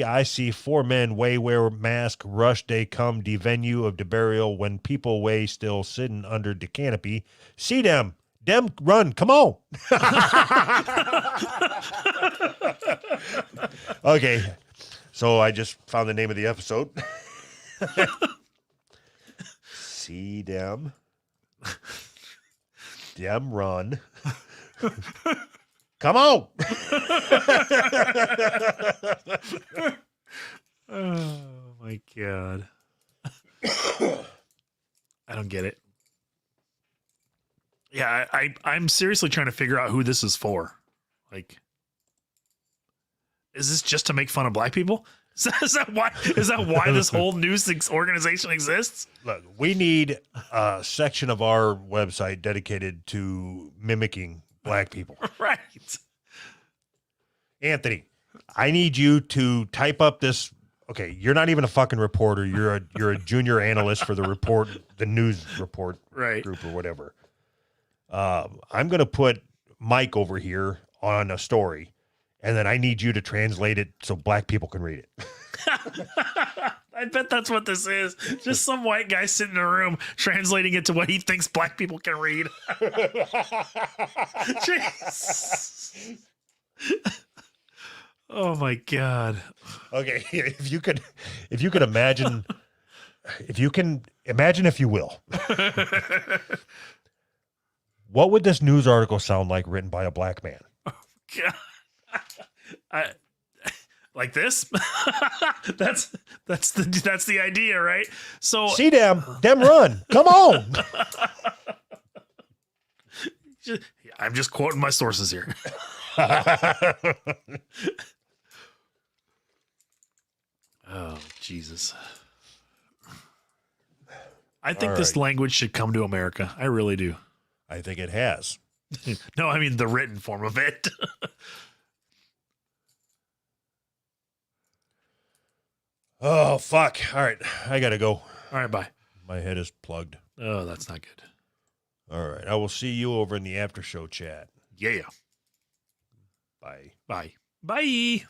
I see 4 men wear mask, rush they come the venue of the burial when people way still sitting under the canopy. See them run, come on. Okay, so I just found the name of the episode. See them run. Come on. Oh my God. I don't get it. Yeah, I'm seriously trying to figure out who this is for. Like, is this just to make fun of black people? Is that why this whole news organization exists? Look, we need a section of our website dedicated to mimicking black people. Right. Anthony, I need you to type up this. Okay, you're not even a fucking reporter. You're a junior analyst for the news report Right. group or whatever. I'm going to put Mike over here on a story, and then I need you to translate it so black people can read it. I bet that's what this is. Just some white guy sitting in a room translating it to what he thinks black people can read. Jeez. Oh my God. Okay, if you can imagine, if you will, what would this news article sound like written by a black man? God. Like this? that's the idea, right? So See them run. Come on. I'm just quoting my sources here. Oh, Jesus. I think All this right. language should come to America. I really do. I think it has. No, I mean the written form of it. Oh, fuck. All right. I got to go. All right, bye. My head is plugged. Oh, that's not good. All right. I will see you over in the after show chat. Yeah. Bye. Bye. Bye.